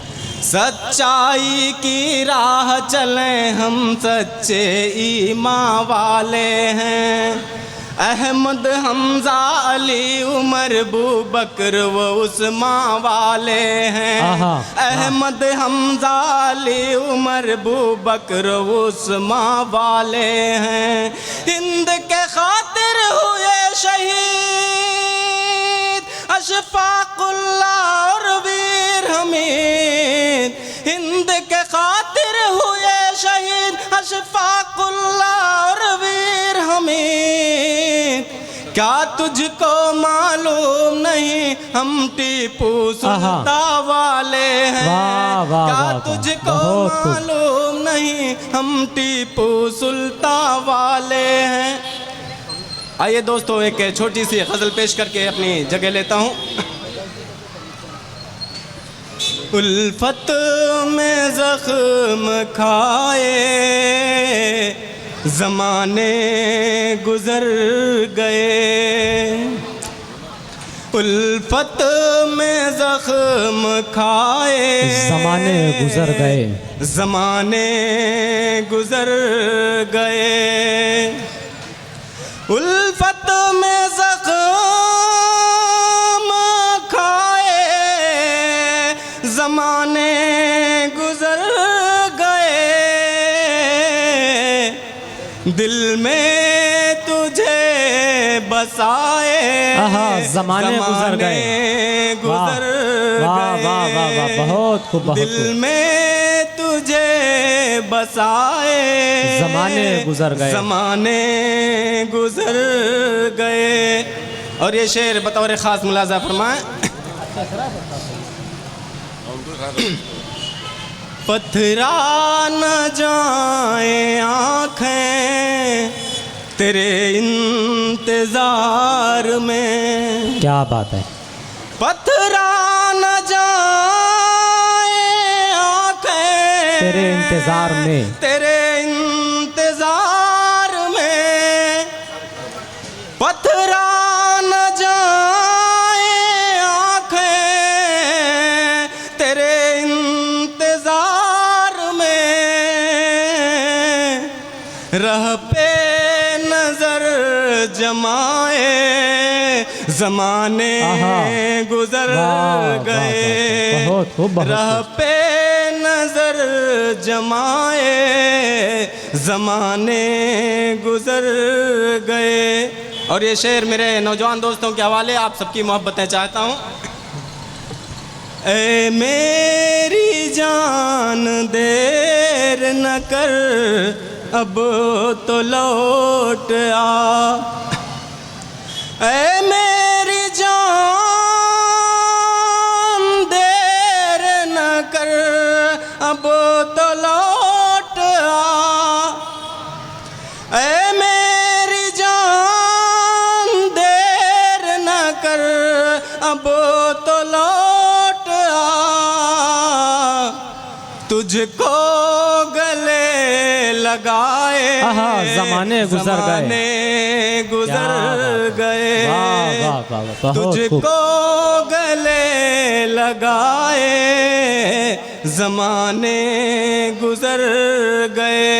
सच्चाई की राह चलें हम सच्चे ईमान वाले हैं। अहमद हमजा अली उमर अबू बकर वो उस्मान वाले हैं। अहमद हमजा अली उमर अबू बकर वो उस्मान वाले हैं। हिंद के खातिर हुए शहीद अशफाकुल्लाह और वीर हमीद। हिंद के खातिर हुए शहीद अशफाकुल्लाह और वीर क्या तुझको मालूम नहीं हम टीपू सुल्तान वाले हैं। क्या तुझको मालूम नहीं हम टीपू सुल्तान वाले हैं। आइए दोस्तों एक छोटी सी गज़ल पेश करके अपनी जगह लेता हूँ। उल्फत में ज़ख्म खाए ज़माने गुज़र गए। उल्फत में ज़ख्म खाए ज़माने गुज़र गए। ज़माने गुज़र गए। उल्फत में ज़ख्म खाए ज़माने गुज़र गए। दिल में तुझे बसाए ज़माने गुज़र गए। गुज़र वाह वाह वाह वाह, बहुत खूब, बहुत दिल में तुझे बसाए ज़माने गुज़र गए। ज़माने गुज़र गए। और ये शेर बतौर ख़ास मुलाज़ा फरमाएं। पथरा न जाए आँखें तेरे इंतज़ार में। क्या बात है। पथरा न जाए आँखें तेरे इंतज़ार में। तेरे इंतज़ार में। पथरा न जाए आँखें तेरे इंतज़ार में। रह पे नज़र जमाए ज़माने गुज़र गए। राह पे नज़र जमाए ज़माने गुज़र गए। और ये शेर मेरे नौजवान दोस्तों के हवाले आप सबकी मोहब्बतें चाहता हूँ। ए मेरी जान देर न कर अब तो लौट आ। ऐ मेरी जान देर न कर अब तो लौट आ। ऐ मेरी जान देर न कर अब तो लौट आ। तुझको गले लगाए ज़माने गुज़र गए। गुज़र गए। तुझको गले लगाए ज़माने गुज़र गए।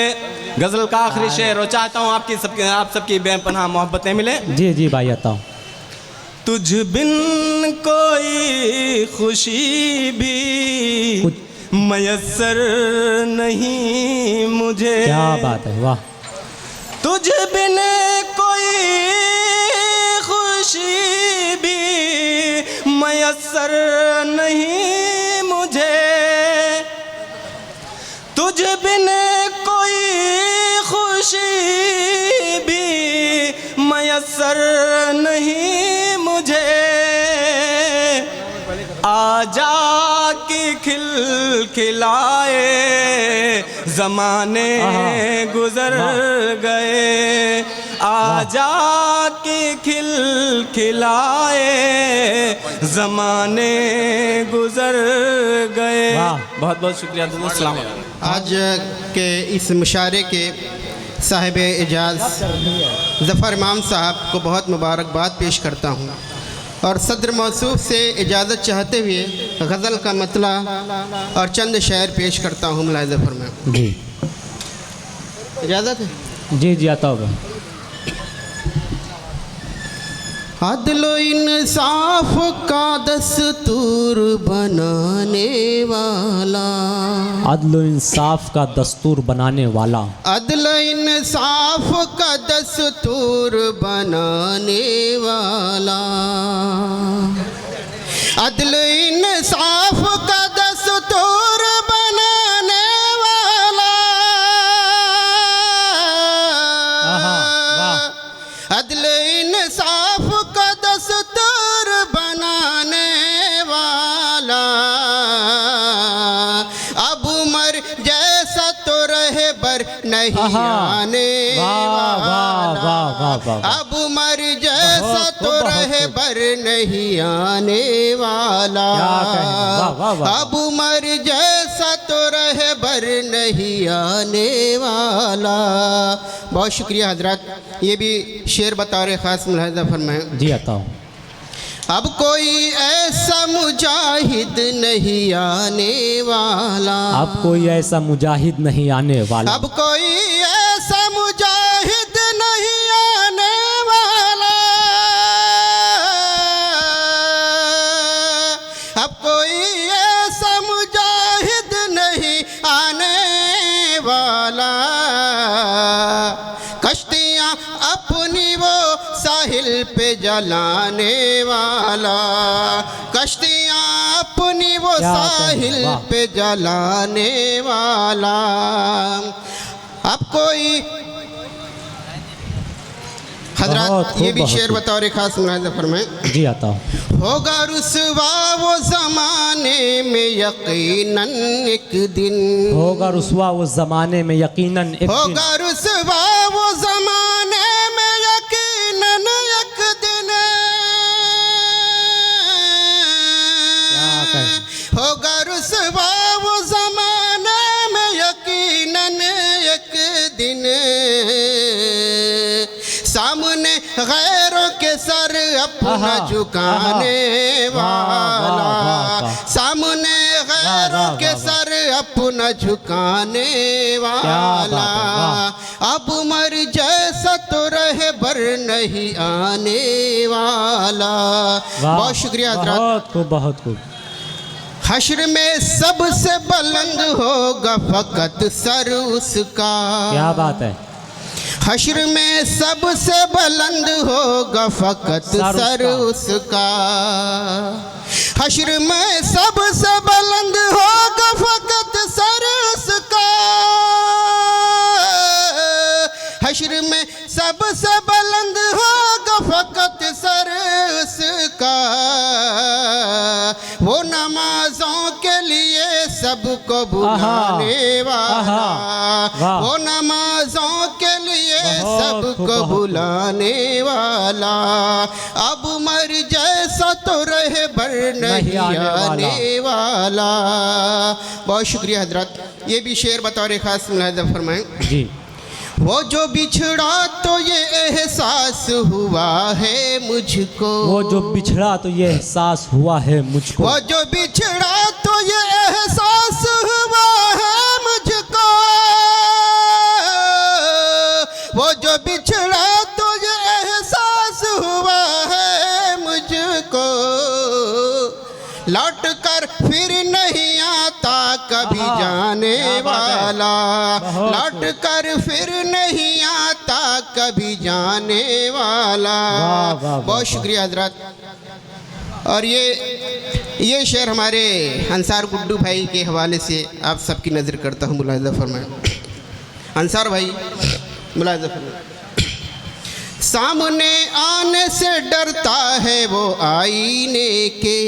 गज़ल का आखिरी शेर और चाहता हूँ आप सबकी बेपनाह मोहब्बतें मिले। जी जी भाई आता हूँ। तुझ बिन कोई खुशी भी मयस्सर नहीं मुझे। क्या बात है, वाह। तुझ बिन कोई खुशी भी मयस्सर नहीं मुझे। तुझ बिन कोई खुशी भी मयस्सर नहीं मुझे। आजा की खिल खिलाए ज़माने गुज़र गए। आजा की खिल खिलाए ज़माने गुज़र गए। बहुत बहुत शुक्रिया। अस्सलाम वालेकुम। आज के इस मुशायरे के साहिब एजाज़ ज़फ़र इमाम साहब को बहुत मुबारकबाद पेश करता हूँ और सदर मौसूफ से इजाज़त चाहते हुए गज़ल का मतला और चंद शेर पेश करता हूँ। मुलाहिज़ा फरमाएं। जी इजाज़त है? जी जी आता होगा। अदलो इंसाफ का दस्तूर बनाने वाला। अदलो इंसाफ का दस्तूर बनाने वाला। अदलो इंसाफ का दस्तूर बनाने वाला। अदलो इंसाफ का दस्तूर बनाने वाला। अदलो इंसाफ नहीं आने वाला, अब मर जैसा तो रहे बर नहीं आने वाला, अब मर जैसा तो रहे बर नहीं आने वाला। बहुत शुक्रिया हजरत। ये भी शेर बता रहे ख़ास मुलाहिज़ा फरमाएं। जी आता हूँ। अब कोई ऐसा मुजाहिद नहीं आने वाला, अब कोई ऐसा मुजाहिद नहीं आने वाला, अब कोई ऐसा मुजाहिद नहीं आने वाला, अब कोई ऐसा मुजाहिद नहीं आने वाला, कश्तियाँ अपनी वो साहिल पे जलाने वाला, कश्तियाँ अपनी वो साहिल पे जलाने वाला, अब कोई हजरत ये भी शेर बता रहे खास मुलाहिज़ा फरमाएं। जी आता हूँ। होगा रुसवा वो ज़माने में यकीनन एक दिन, होगा रुसवा वो ज़माने में यकीनन एक दिन, होगा रुसवा वो ज़माने में यकीनन एक दिन, होगा रुसवा वो ज़माने में यकीनन एक दिन, सामने गैरों के सर अपना झुकाने वाला, सामने गैरों के सर अपना झुकाने वाला, अब मर जैसा तो रहे बर नहीं आने वाला। बहुत शुक्रिया हजरत। बहुत खूब, बहुत खूब। हश्र में सबसे बुलंद होगा फकत सर उसका, क्या बात है। हश्र में सबसे बुलंद होगा फकत सर उसका, हश्र में सबसे बुलंद होगा फकत सर उसका, हश्र में सबसे बुलंद होगा फकत सर उसका, वो नमाजों के लिए सबको बुलाने वाला, वो नमाजों के लिए सबको बुलाने वाला, अब मर जैसा तो रहे बर नहीं आने वाला। बहुत शुक्रिया हजरत। ये भी शेर बता रहे खास मुलाहिज़ा फरमाएं। जी। वो जो बिछड़ा तो ये एहसास हुआ है मुझको, वो जो बिछड़ा तो ये एहसास हुआ है मुझको, वो जो बिछड़ा तो ये एहसास हुआ है मुझको, वो जो बिछड़ा तो ये एहसास हुआ है मुझको, लौट कर फिर नहीं आता कभी जाने वाला, लौट कर फिर नहीं आता कभी जाने वाला। बहुत शुक्रिया हजरत। और ये शेर हमारे अंसार गुड्डू भाई के हवाले से आप सबकी नज़र करता हूँ, मुलाहिज़ा फरमाएं। अंसार भाई मुलाहिज़ा फरमाएं। सामने आने से डरता है वो आईने के,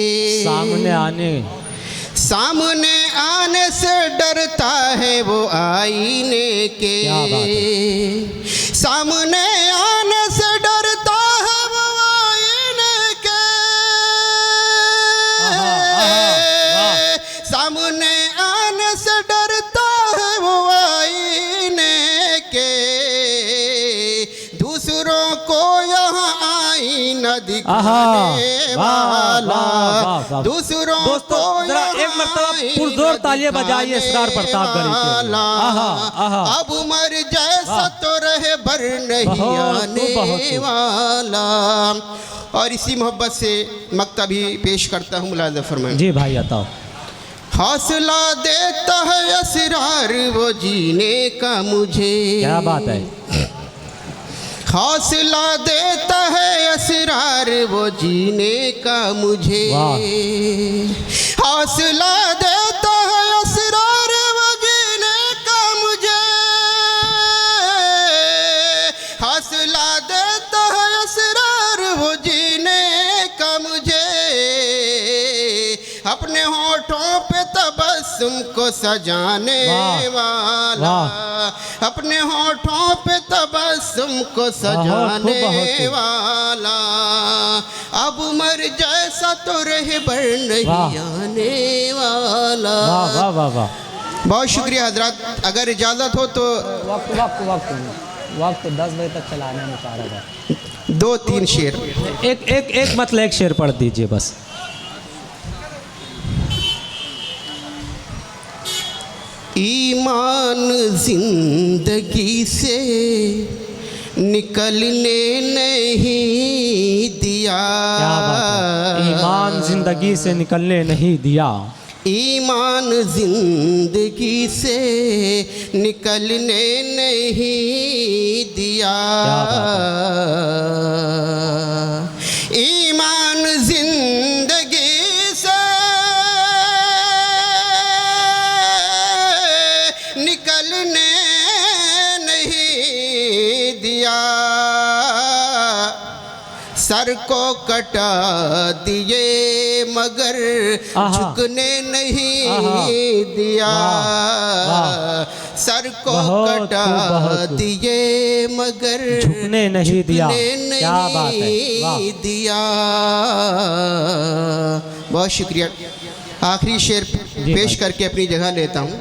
सामने आने से डरता है वो आईने के, सामने आने से डरता है वो आईने के, सामने आने से डरता है वो आईने के, दूसरों को यहाँ आईना दिखाने वाला, दूसरों को जरा एक मरतबा पुरजोर तालियां बजाइए इसरार प्रताप गढ़ी के। अब मर जैसा तो रहे बर नहीं आने वाला। और इसी मोहब्बत से मक्ता भी पेश करता हूँ, मुलाहिज़ा फरमाएं। जी भाई बताओ। हौसला देता है असरार वो जीने का मुझे, क्या बात है। हौसला देता है असरार वो जीने का मुझे, हौसला देता है असरार वो जीने का मुझे, हौसला देता है असरार वो जीने का मुझे, अपने होठों पे तबस्सुम तुमको सजाने वाला, अपने होठों पे तबस्सुम को सजाने वाला, अब उमर जैसा तो रहबर नहीं आने वाला। वाह वाह वाह। बहुत शुक्रिया हजरत, अगर इजाज़त हो तो वक्त 10 बजे तक चलाने में चाह रहा। 2-3 शेर, एक मतलब एक शेर पढ़ दीजिए बस। ईमान जिंदगी से निकलने नहीं दिया, क्या बात है? ईमान जिंदगी से निकलने नहीं दिया, ईमान जिंदगी से निकलने नहीं दिया, ईमान जिंदगी से निकलने नहीं दिया, सर को कटा दिए मगर झुकने नहीं दिया, सर को कटा दिए मगर झुकने नहीं दिया। क्या बात है, वाह। दिया। बहुत शुक्रिया। आखिरी शेर पेश करके अपनी जगह लेता हूँ।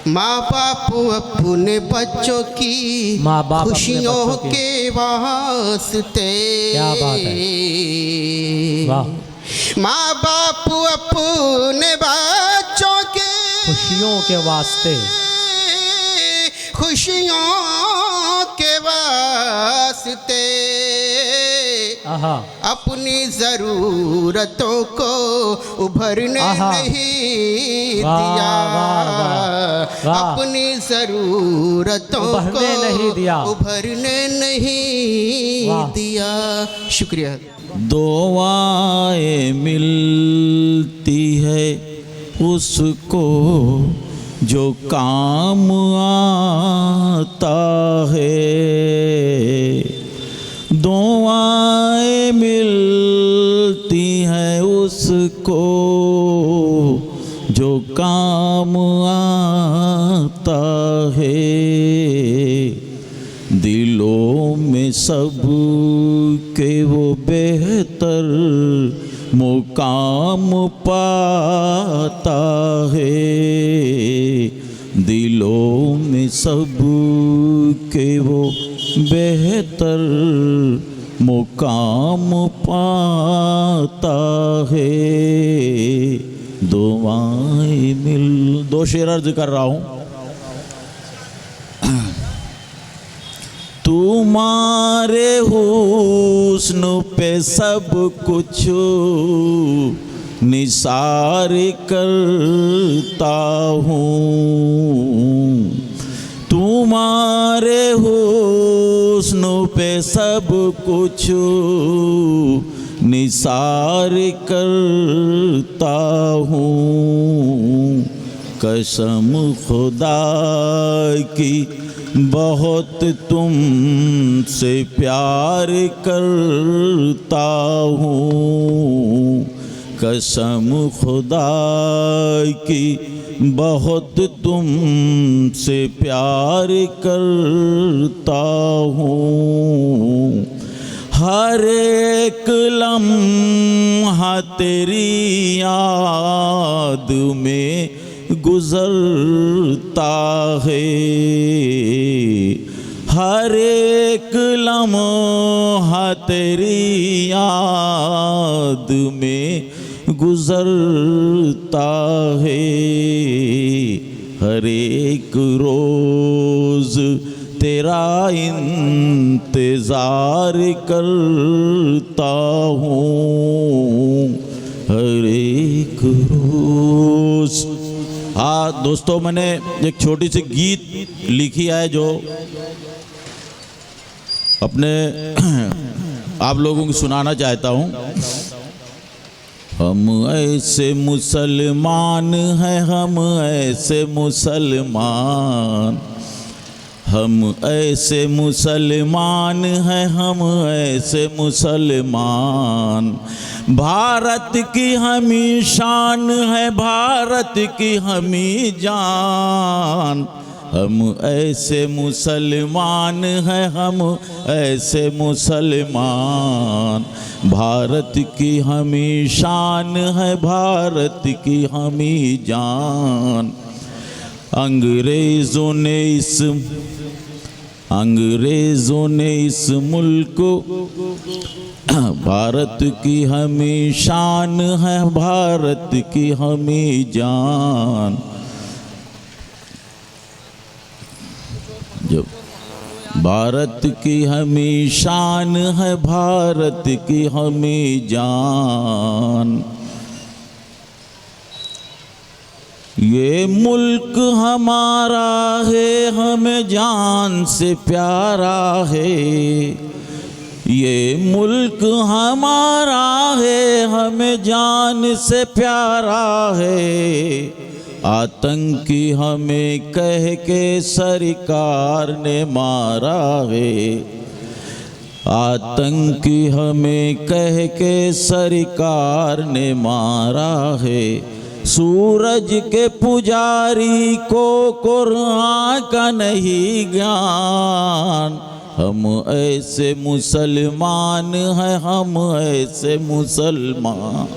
माँ बाप अपने बच्चों की खुशियों के वास्ते, क्या बात है, वाह। माँ बाप अपने बच्चों के खुशियों के वास्ते, खुशियों के वास्ते अपनी ज़रूरतों को उभरने नहीं दिया, अपनी ज़रूरतों को नहीं दिया, उभरने नहीं दिया। शुक्रिया। दुआएं मिलती है उसको जो काम आता है, दुआएं मिलती हैं उसको जो काम आता है, दिलों में सब के वो बेहतर मुकाम पाता है, दिलों में सब के वो बेहतर मुकाम पाता है। दुआएं मिल, 2 शेर अर्ज कर रहा हूँ। तुम्हारे हुस्न पे सब कुछ निसार करता हूँ, तुम्हारे हुस्न पे सब कुछ निसार करता हूँ, कसम खुदा की बहुत तुमसे प्यार करता हूँ, कसम खुदा की बहुत तुमसे प्यार करता हूँ, हर एक लम्हा तेरी याद में गुजरता है, हर एक लम्हा तेरी याद में गुजरता है, हर एक रोज़ तेरा इंतज़ार करता हूँ, हर एक रोज़। हाँ दोस्तों, मैंने एक छोटी सी गीत लिखी है जो अपने आप लोगों को सुनाना चाहता हूँ। हम ऐसे मुसलमान हैं, हम ऐसे मुसलमान, हम ऐसे मुसलमान हैं, हम ऐसे मुसलमान, भारत की हमी शान है, भारत की हमी जान। हम ऐसे मुसलमान हैं, हम ऐसे मुसलमान, भारत की हमी शान है, भारत की हमी जान। अंग्रेज़ों ने इस मुल्क को, भारत की हमी शान है, भारत की हमी जान। जब भारत की हमी शान है, भारत की हमी जान। ये मुल्क हमारा है, हमें जान से प्यारा है। ये मुल्क हमारा है, हमें जान से प्यारा है। आतंकी हमें कह के सरकार ने मारा है। आतंकी हमें कह के सरकार ने मारा है। सूरज के पुजारी को कुरान का नहीं ज्ञान। हम ऐसे मुसलमान हैं, हम ऐसे मुसलमान,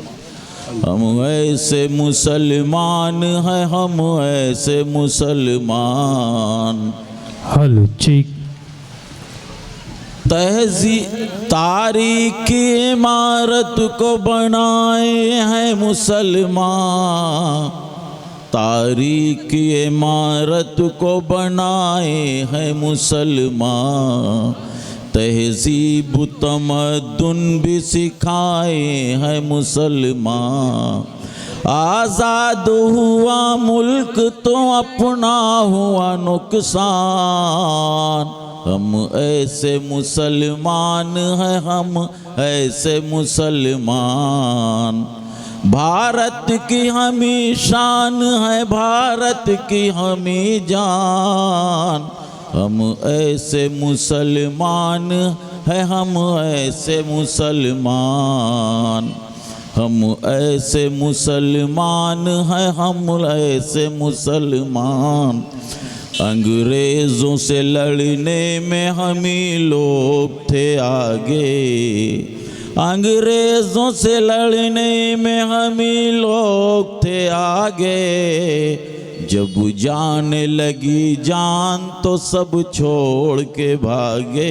हम ऐसे मुसलमान हैं, हम ऐसे मुसलमान। हेलो चीक तारीखी इमारत को बनाए हैं मुसलमान, तारीखी इमारत को बनाए हैं मुसलमान। तहजीब तमद्दुन भी सिखाए हैं मुसलमान। आज़ाद हुआ मुल्क तो अपना हुआ नुकसान। हम ऐसे मुसलमान हैं, हम ऐसे मुसलमान, भारत की हमी शान है, भारत की हमी जान। हम ऐसे मुसलमान हैं, हम ऐसे मुसलमान, हम ऐसे मुसलमान हैं, हम ऐसे मुसलमान। अंग्रेज़ों से लड़ने में हम ही लोग थे आगे, अंग्रेज़ों से लड़ने में हम ही लोग थे आगे। जब जाने लगी जान तो सब छोड़ के भागे।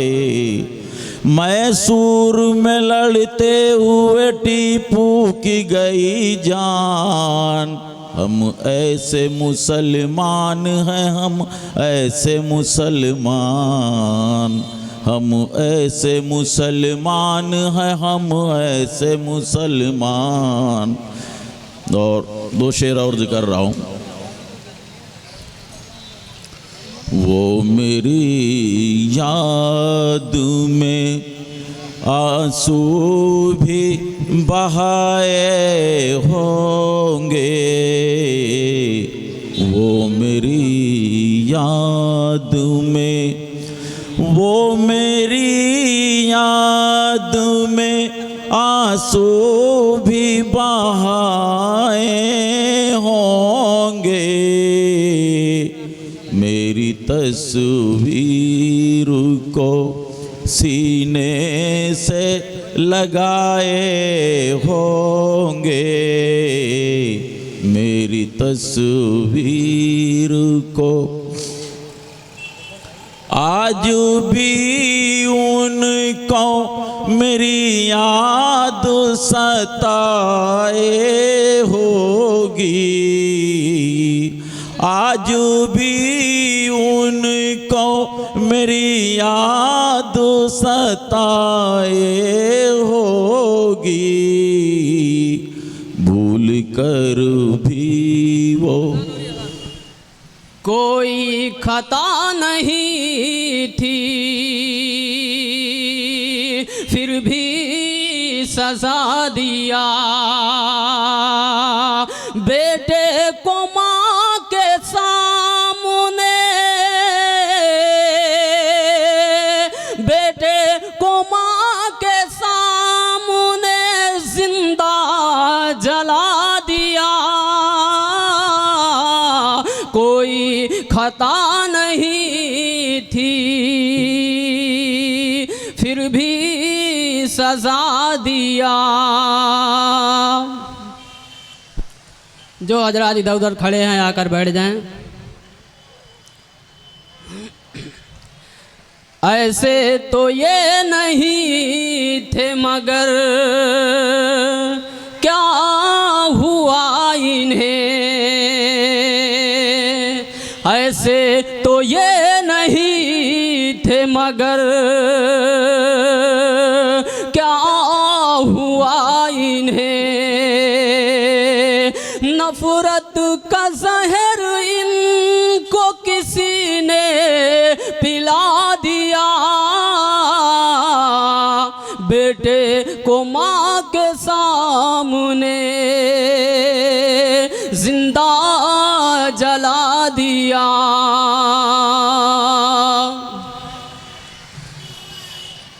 मैसूर में लड़ते हुए टीपू की गई जान। हम ऐसे मुसलमान हैं, हम ऐसे मुसलमान, हम ऐसे मुसलमान हैं, हम ऐसे मुसलमान। और दो शेर और जिक्र रहा हूँ। वो मेरी याद में आंसू भी बहाए होंगे, वो मेरी याद में, वो मेरी याद में आंसू भी बहाए होंगे। मेरी तस्वीर को सीने से लगाए होंगे, मेरी तस्वीर को आज भी उनको मेरी याद सताए होगी। आज भी उनको मेरी याद सताए होगी। भूल कर भी वो कोई खता नहीं थी, फिर भी सजा दिया। बेटे को माँ के सामने खता नहीं थी, फिर भी सजा दिया। जो हजरात इधर उधर खड़े हैं आकर बैठ जाएं। ऐसे तो ये नहीं थे मगर क्या हुआ इन्हें, ऐसे तो ये नहीं थे मगर क्या हुआ इन्हें, नफरत का जहर इनको किसी ने पिला दिया, बेटे को माँ के सामने जिंदा जला दिया।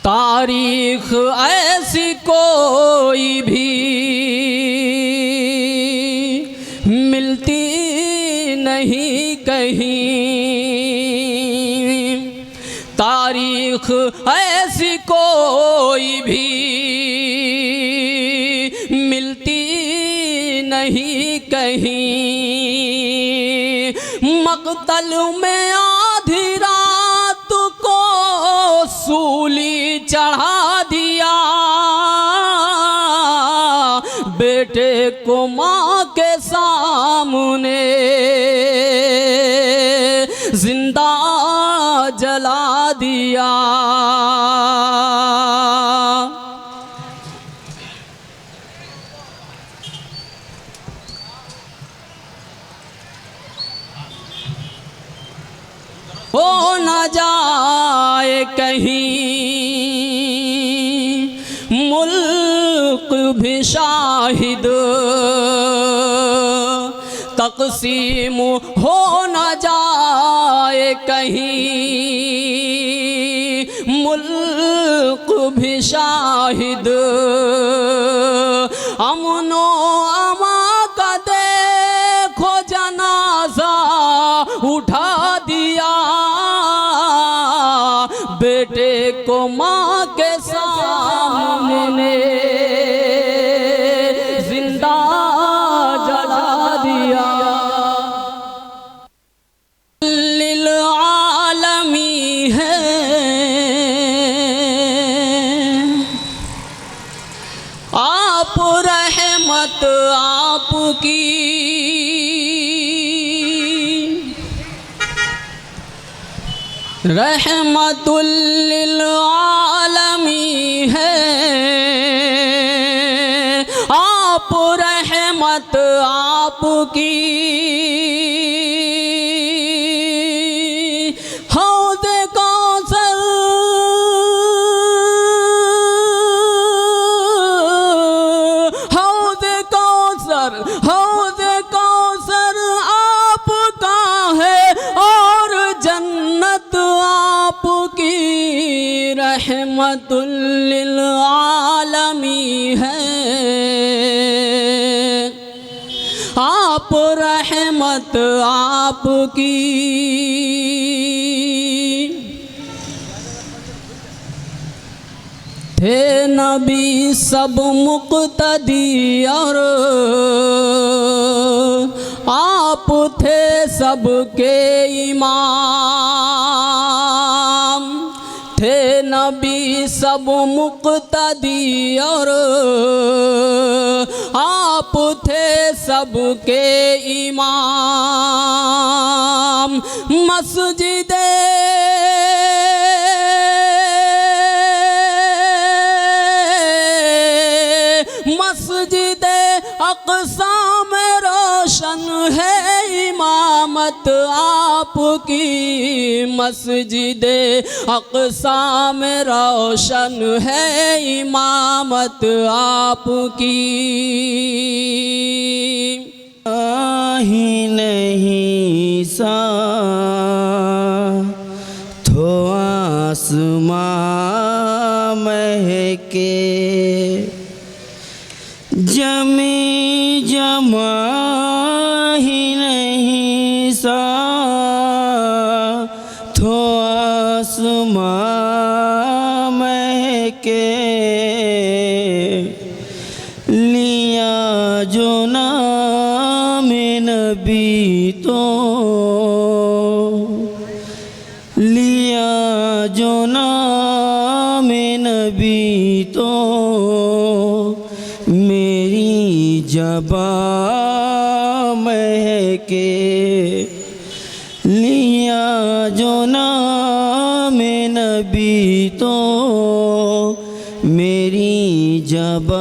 तारीख ऐसी कोई भी मिलती नहीं कहीं, तारीख ऐसी कोई भी मिलती नहीं कहीं, मक़तल में आधी रात को सूली चढ़ा दिया, बेटे को माँ के सामने जिंदा जला दिया। हो न जाए कहीं मुल्क भी शाहिद, तक़सीम हो न जाए कहीं मुल्क भी शाहिद, अमनो अमा का देखो जनाजा उठा दिया, बेटे को माँ के सामने जिंदा जला दिया। लिल आलमी है आप रहमत आपकी, रहमतुल लिल आलमी है आप रहमत आपकी, हौद कौसर हौद कौसर हौद कौसर आपका है और जन्नत आपकी, रहमतुल लिल आलमी है आप रहमत आपकी। थे नबी सब मुक़्तदी और आप थे सबके इमाम, थे नबी सब मुक़्तदी और आप थे सबके इमाम, मस्जिदे मस्जिदे अक़सा में रोशन है इमामत आपकी, मस्जिदे अक़सा में रोशन है इमामत आपकी। ही नहीं सा थो आसमां महके, जमी जमा ही नहीं सा जो नाम नबी तो लिया जो नाम नबी तो मेरी ज़बां महके लिया जो नाम नबी तो मेरी ज़बां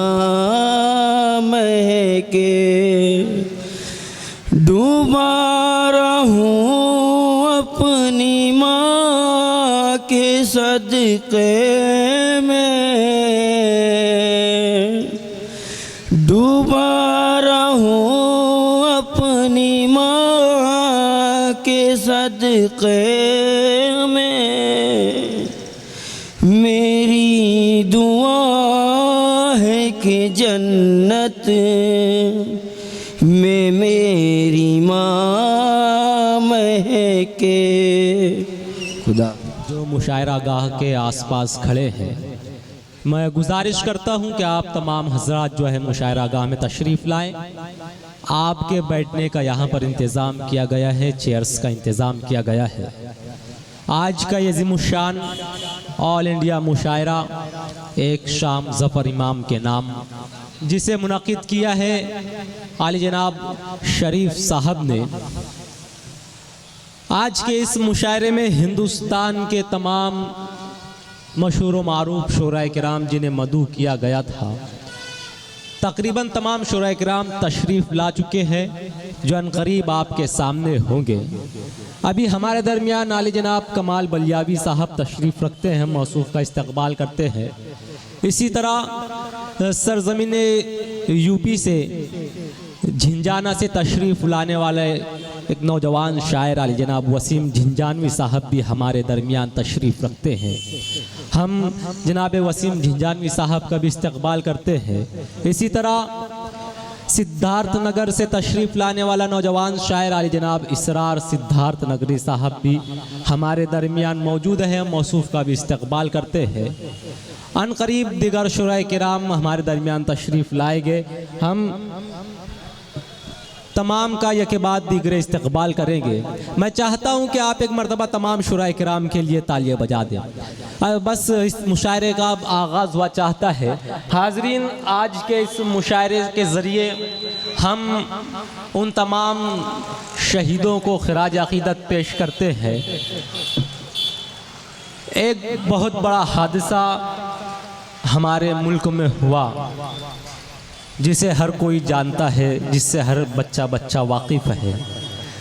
महके डूबा रहूं अपनी माँ के सदक़े में डूबा रहूं अपनी माँ के सदक़े में मेरी दुआ है कि जन्नत में मेरी माँ महके। खुदा जो मुशायरा गाह के आसपास खड़े हैं, मैं गुजारिश करता हूं कि आप तमाम हजरात जो है मुशायरा गाह में तशरीफ़ लाएं। आपके बैठने का यहाँ पर इंतज़ाम किया गया है, चेयर्स का इंतज़ाम किया गया है। आज का ये ज़िमुशान ऑल इंडिया मुशायरा एक शाम ज़फ़र इमाम के नाम जिसे मुनक़िद किया है आली जनाब शरीफ साहब ने। आज के इस मुशायरे में हिंदुस्तान के तमाम मशहूर व मारूफ शोराए किराम जिन्हें मदू किया गया था, तकरीबन तमाम शोराए किराम तशरीफ़ ला चुके हैं जो अनकरीब आपके सामने होंगे। अभी हमारे दरमियान आली जनाब कमाल बलियावी साहब तशरीफ़ रखते हैं, मौसूफ़ का इस्तकबाल करते हैं। इसी तरह सरज़मीन यूपी से झिंझाना से तशरीफ़ लाने वाले एक नौजवान शायर आली जनाब वसीम झिंझानवी साहब भी हमारे दरमियान तशरीफ़ रखते हैं। हम जनाब वसीम झिंझानवी साहब का भी इस्तकबाल करते हैं। इसी तरह सिद्धार्थ नगर से तशरीफ़ लाने वाला नौजवान शायर आली जनाब इसरार सिद्धार्थ नगरी साहब भी हमारे दरमियान मौजूद हैं, मौसूफ़ का भी इस्तकबाल करते हैं। अनकरीब दिगर शुराए किराम हमारे दरमियान तशरीफ़ लाएंगे। हम तमाम का यके बाद दीगरे इस्तकबाल करेंगे। मैं चाहता हूं कि आप एक मरतबा तमाम शुराए किराम के लिए तालियां बजा दें। बस इस मुशायरे का आगाज़ हुआ चाहता है। हाज़रीन, आज के इस मुशायरे के ज़रिए हम उन तमाम शहीदों को खिराज अक़ीदत पेश करते हैं। एक बहुत बड़ा हादसा हमारे मुल्क में हुआ जिसे हर कोई जानता है, जिससे हर बच्चा वाकिफ़ है।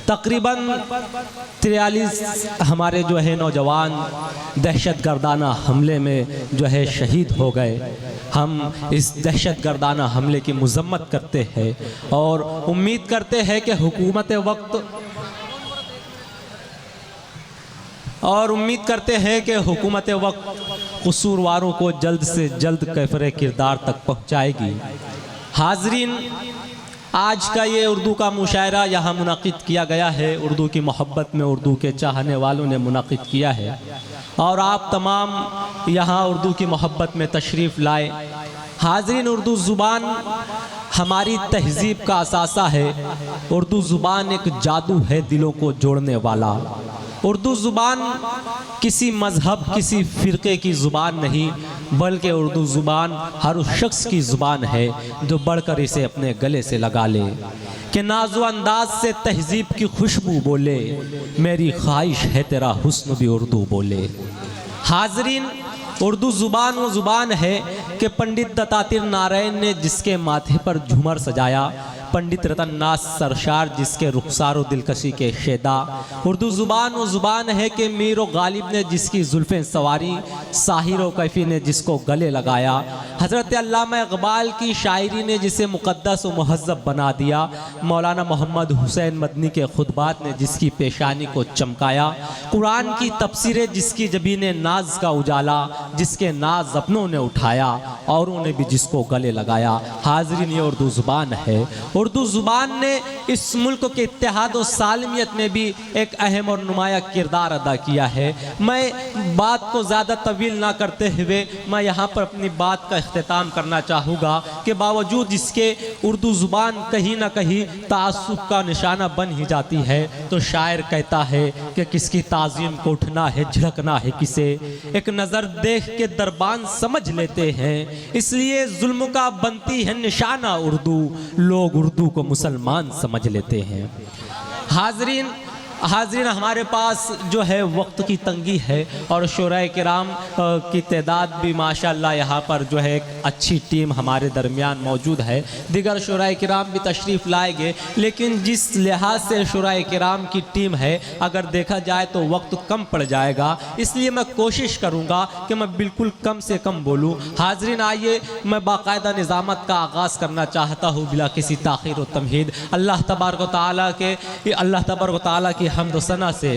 तकरीबन 43 हमारे जो है नौजवान दहशतगर्दाना हमले में जो है शहीद हो गए। हम इस दहशतगर्दाना हमले की मज़म्मत करते हैं और उम्मीद करते हैं कि हुकूमत वक्त कसूरवारों को जल्द से जल्द कैफरे किरदार तक पहुँचाएगी। हाज़रीन, आज का ये उर्दू का मुशायरा यहाँ मुनक़िद किया गया है, उर्दू की मोहब्बत में उर्दू के चाहने वालों ने मुनक़िद किया है और आप तमाम यहाँ उर्दू की मोहब्बत में तशरीफ़ लाए। हाज़रीन, उर्दू ज़ुबान हमारी तहज़ीब का असासा है। उर्दू ज़ुबान एक जादू है दिलों को जोड़ने वाला। उर्दू ज़ुबान किसी मज़हब किसी फ़िरक़े की ज़ुबान नहीं, बल्कि उर्दू ज़ुबान हर उस शख्स की ज़ुबान है जो बढ़कर इसे अपने गले से लगा ले कि नाज़ो अंदाज से तहज़ीब की खुशबू बोले, मेरी ख्वाहिश है तेरा हुस्न भी उर्दू बोले। हाज़रीन, उर्दू ज़ुबान वो ज़ुबान है कि पंडित दत्तात्रेय नारायण ने जिसके माथे पर झूमर सजाया, पंडित रतननाथ सरशार जिसके रुखसार दिलकशी के शेदा। उर्दू ज़ुबान वो ज़ुबान है कि मीर गालिब ने जिसकी जुल्फ़ें सवारी, साहिर व कैफ़ी ने जिसको गले लगाया, हज़रत अल्लामा इक़बाल की शायरी ने जिसे मुक़द्दस व मुहज़्ज़ब बना दिया, मौलाना मोहम्मद हुसैन मदनी के खुतबात ने जिसकी पेशानी को चमकाया, कुरान की तफसीरें जिसकी जबीने नाज का उजाला, जिसके नाज अपनों ने उठाया औरों ने भी जिसको गले लगाया। हाज़रीन, ये उर्दू ज़ुबान है। उर्दू ज़ुबान ने इस मुल्क के इत्तेहाद और सालमियत में भी एक अहम और नुमाया किरदार अदा किया है। मैं बात को ज़्यादा तवील ना करते हुए मैं यहाँ पर अपनी बात का इख्तिताम करना चाहूँगा कि बावजूद इसके उर्दू ज़ुबान कहीं ना कहीं तासुब का निशाना बन ही जाती है, तो शायर कहता है कि किसकी ताज़ीम को उठना है झिड़कना है किसे, एक नज़र देख के दरबान समझ लेते हैं, इसलिए जुल्म का बनती है निशाना उर्दू, लोग उर्दू को मुसलमान समझ लेते हैं। हाज़रीन हमारे पास जो है वक्त की तंगी है और शुराए किराम की तादाद भी माशाअल्लाह यहाँ पर जो है एक अच्छी टीम हमारे दरमियान मौजूद है। दिगर शुराए किराम भी तशरीफ़ लाएंगे, लेकिन जिस लिहाज से शुराए किराम की टीम है अगर देखा जाए तो वक्त कम पड़ जाएगा, इसलिए मैं कोशिश करूँगा कि मैं बिल्कुल कम से कम बोलूँ। हाज़रीन आइए मैं बाकायदा निज़ामत का आगाज़ करना चाहता हूँ बिला किसी ताख़ीर व तमहीद। अल्लाह तबारक व तआला की हम्द सना से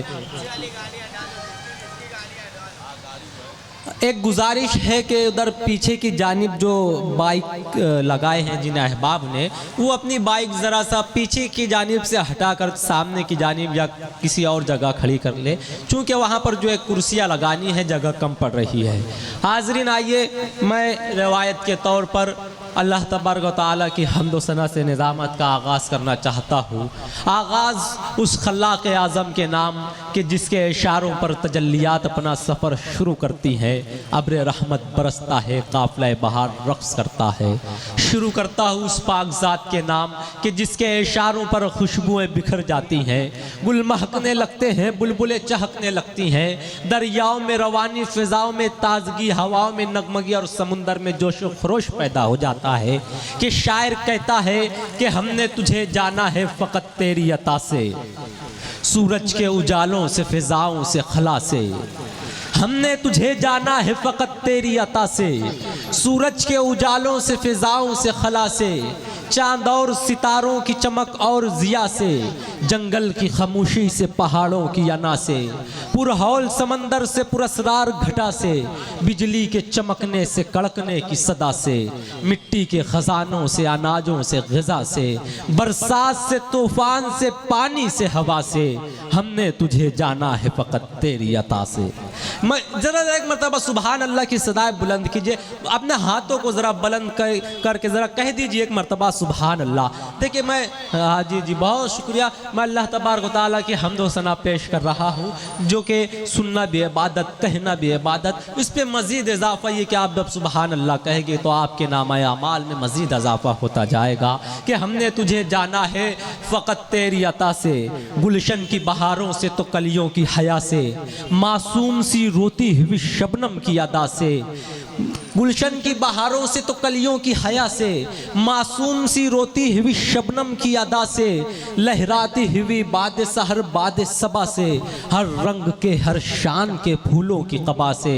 एक गुजारिश है कि उधर पीछे की जानिब जो बाइक लगाए हैं जिन अहबाब ने, वो अपनी बाइक ज़रा सा पीछे की जानिब से हटाकर सामने की जानिब या किसी और जगह खड़ी कर ले, चूँकि वहाँ पर जो है कुर्सियाँ लगानी है जगह कम पड़ रही है। हाज़रीन आइए मैं रवायत के तौर पर अल्लाह तबारक व तआला की हम्द व सना से निज़ामत का आगाज़ करना चाहता हूँ। आगाज़ उस खल्लाक़ आज़म के नाम के जिसके इशारों पर तजल्लियात अपना सफ़र शुरू करती हैं, अब्र रहमत बरसता है काफ़िला बहार रक़्स करता है। शुरू करता हूँ उस पाक ज़ात के नाम के जिसके इशारों पर खुशबुएँ बिखर जाती हैं, गुल महकने लगते हैं, बुलबुलें चहकने लगती हैं, दरियाओं में रवानी, फ़िज़ाओं में ताज़गी, हवाओं में नगमगी और समुंदर में जोश व खरोश पैदा हो जाता है कि शायर कहता है कि हमने तुझे जाना है फ़कत तेरी अता से, सूरज के उजालों से, फ़िज़ाओं से, खला से। हमने तुझे जाना है फ़कत तेरी अता से, सूरज के उजालों से, फ़िज़ाओं से, खला से, चांद और सितारों की चमक और ज़िया से, जंगल की खामोशी से, पहाड़ों की अना से, पुरहौल समंदर से, पुरस्रार घटा से, बिजली के चमकने से, कड़कने की सदा से, मिट्टी के खजानों से, अनाजों से, ग़िज़ा से, बरसात से, तूफ़ान से, पानी से, हवा से, हमने तुझे जाना है फ़कत तेरी अता से। मैं ज़रा एक मरतबा सुबहान अल्लाह की सदाएं बुलंद कीजिए, अपने हाथों को ज़रा बुलंद करके ज़रा कह दीजिए एक मरतबा सुबहान अल्लाह। देखिए मैं हाँ जी बहुत शुक्रिया, मैं अल्लाह तबारक व तआला की हम्द व सना पेश कर रहा हूँ, जो कि सुनना भी इबादत, कहना भी इबादत। इस पर मज़ीद इजाफ़ा ये कि आप जब सुबहान अल्लाह कहेंगे तो आपके नामा अमाल में मज़ीद इजाफ़ा होता जाएगा कि हमने तुझे जाना है फ़कत तेरी अता से, गुलशन की बहारों से तो कलियों की हया से, मासूम सी रोती हुई शबनम की अदा से, गुलशन की बहारों से तो कलियों की हया से, मासूम सी रोती हुई शबनम की अदा से, लहराती हुई बाद सहर बाद सबा से, हर रंग के हर शान के फूलों की कबा से,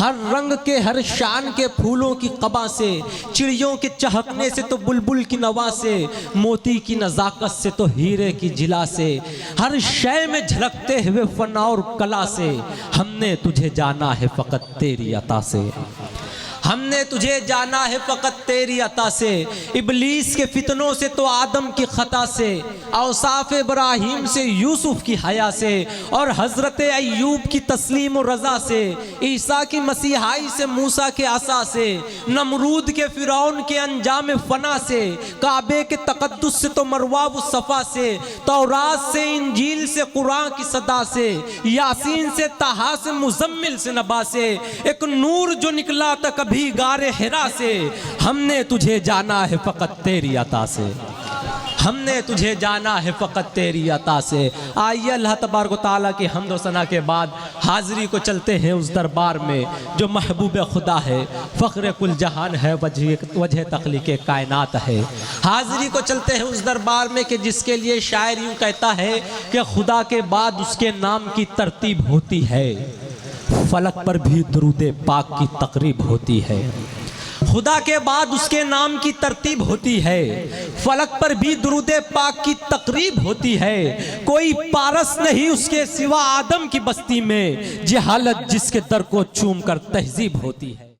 हर रंग के हर शान के फूलों की कबा से, चिड़ियों के चहकने से तो बुलबुल की नवा से, मोती की नज़ाकत से तो हीरे की जिला से, हर शय में झलकते हुए फन और कला से, हमने तुझे जाना है फ़कत तेरी अता से, हमने तुझे जाना है फ़कत तेरी अता से। इबलीस के फितनों से तो आदम की ख़ता से, औसाफ इब्राहीम से यूसुफ की हया से, और हज़रत अय्यूब की तस्लीम और रज़ा से, ईसा की मसीहाई से, मूसा के असा से, नमरूद के फ़िरौन के अंजाम फ़ना से, काबे के तक़द्दुस से तो मरवा व सफ़ा से, तौरात से, इंजील से, कुरान की सदा से, यासीन से, ताहा से, मुज़म्मिल से, नबा से, एक नूर जो निकला था कभी गारे हिरा से, हमने तुझे जाना है फ़कत तेरी अता से, हमने तुझे जाना है फ़कत तेरी अता से। आइए अल्लाह तबारक व तआला की हम्द व सना के बाद हाज़री को चलते हैं उस दरबार में जो महबूब खुदा है, फ़ख्र कुल जहान है, वजह तख्लीक़ कायनात है। हाज़री को चलते हैं उस दरबार में कि जिसके लिए शायर यूँ कहता है कि खुदा के बाद उसके नाम की तरतीब होती है, फलक पर भी दुरूद पाक की तकरीब होती है। खुदा के बाद उसके नाम की तरतीब होती है, फलक पर भी दुरूद पाक की तकरीब होती है। कोई पारस नहीं उसके सिवा आदम की बस्ती में, जहालत जिसके दर को चूम कर तहजीब होती है।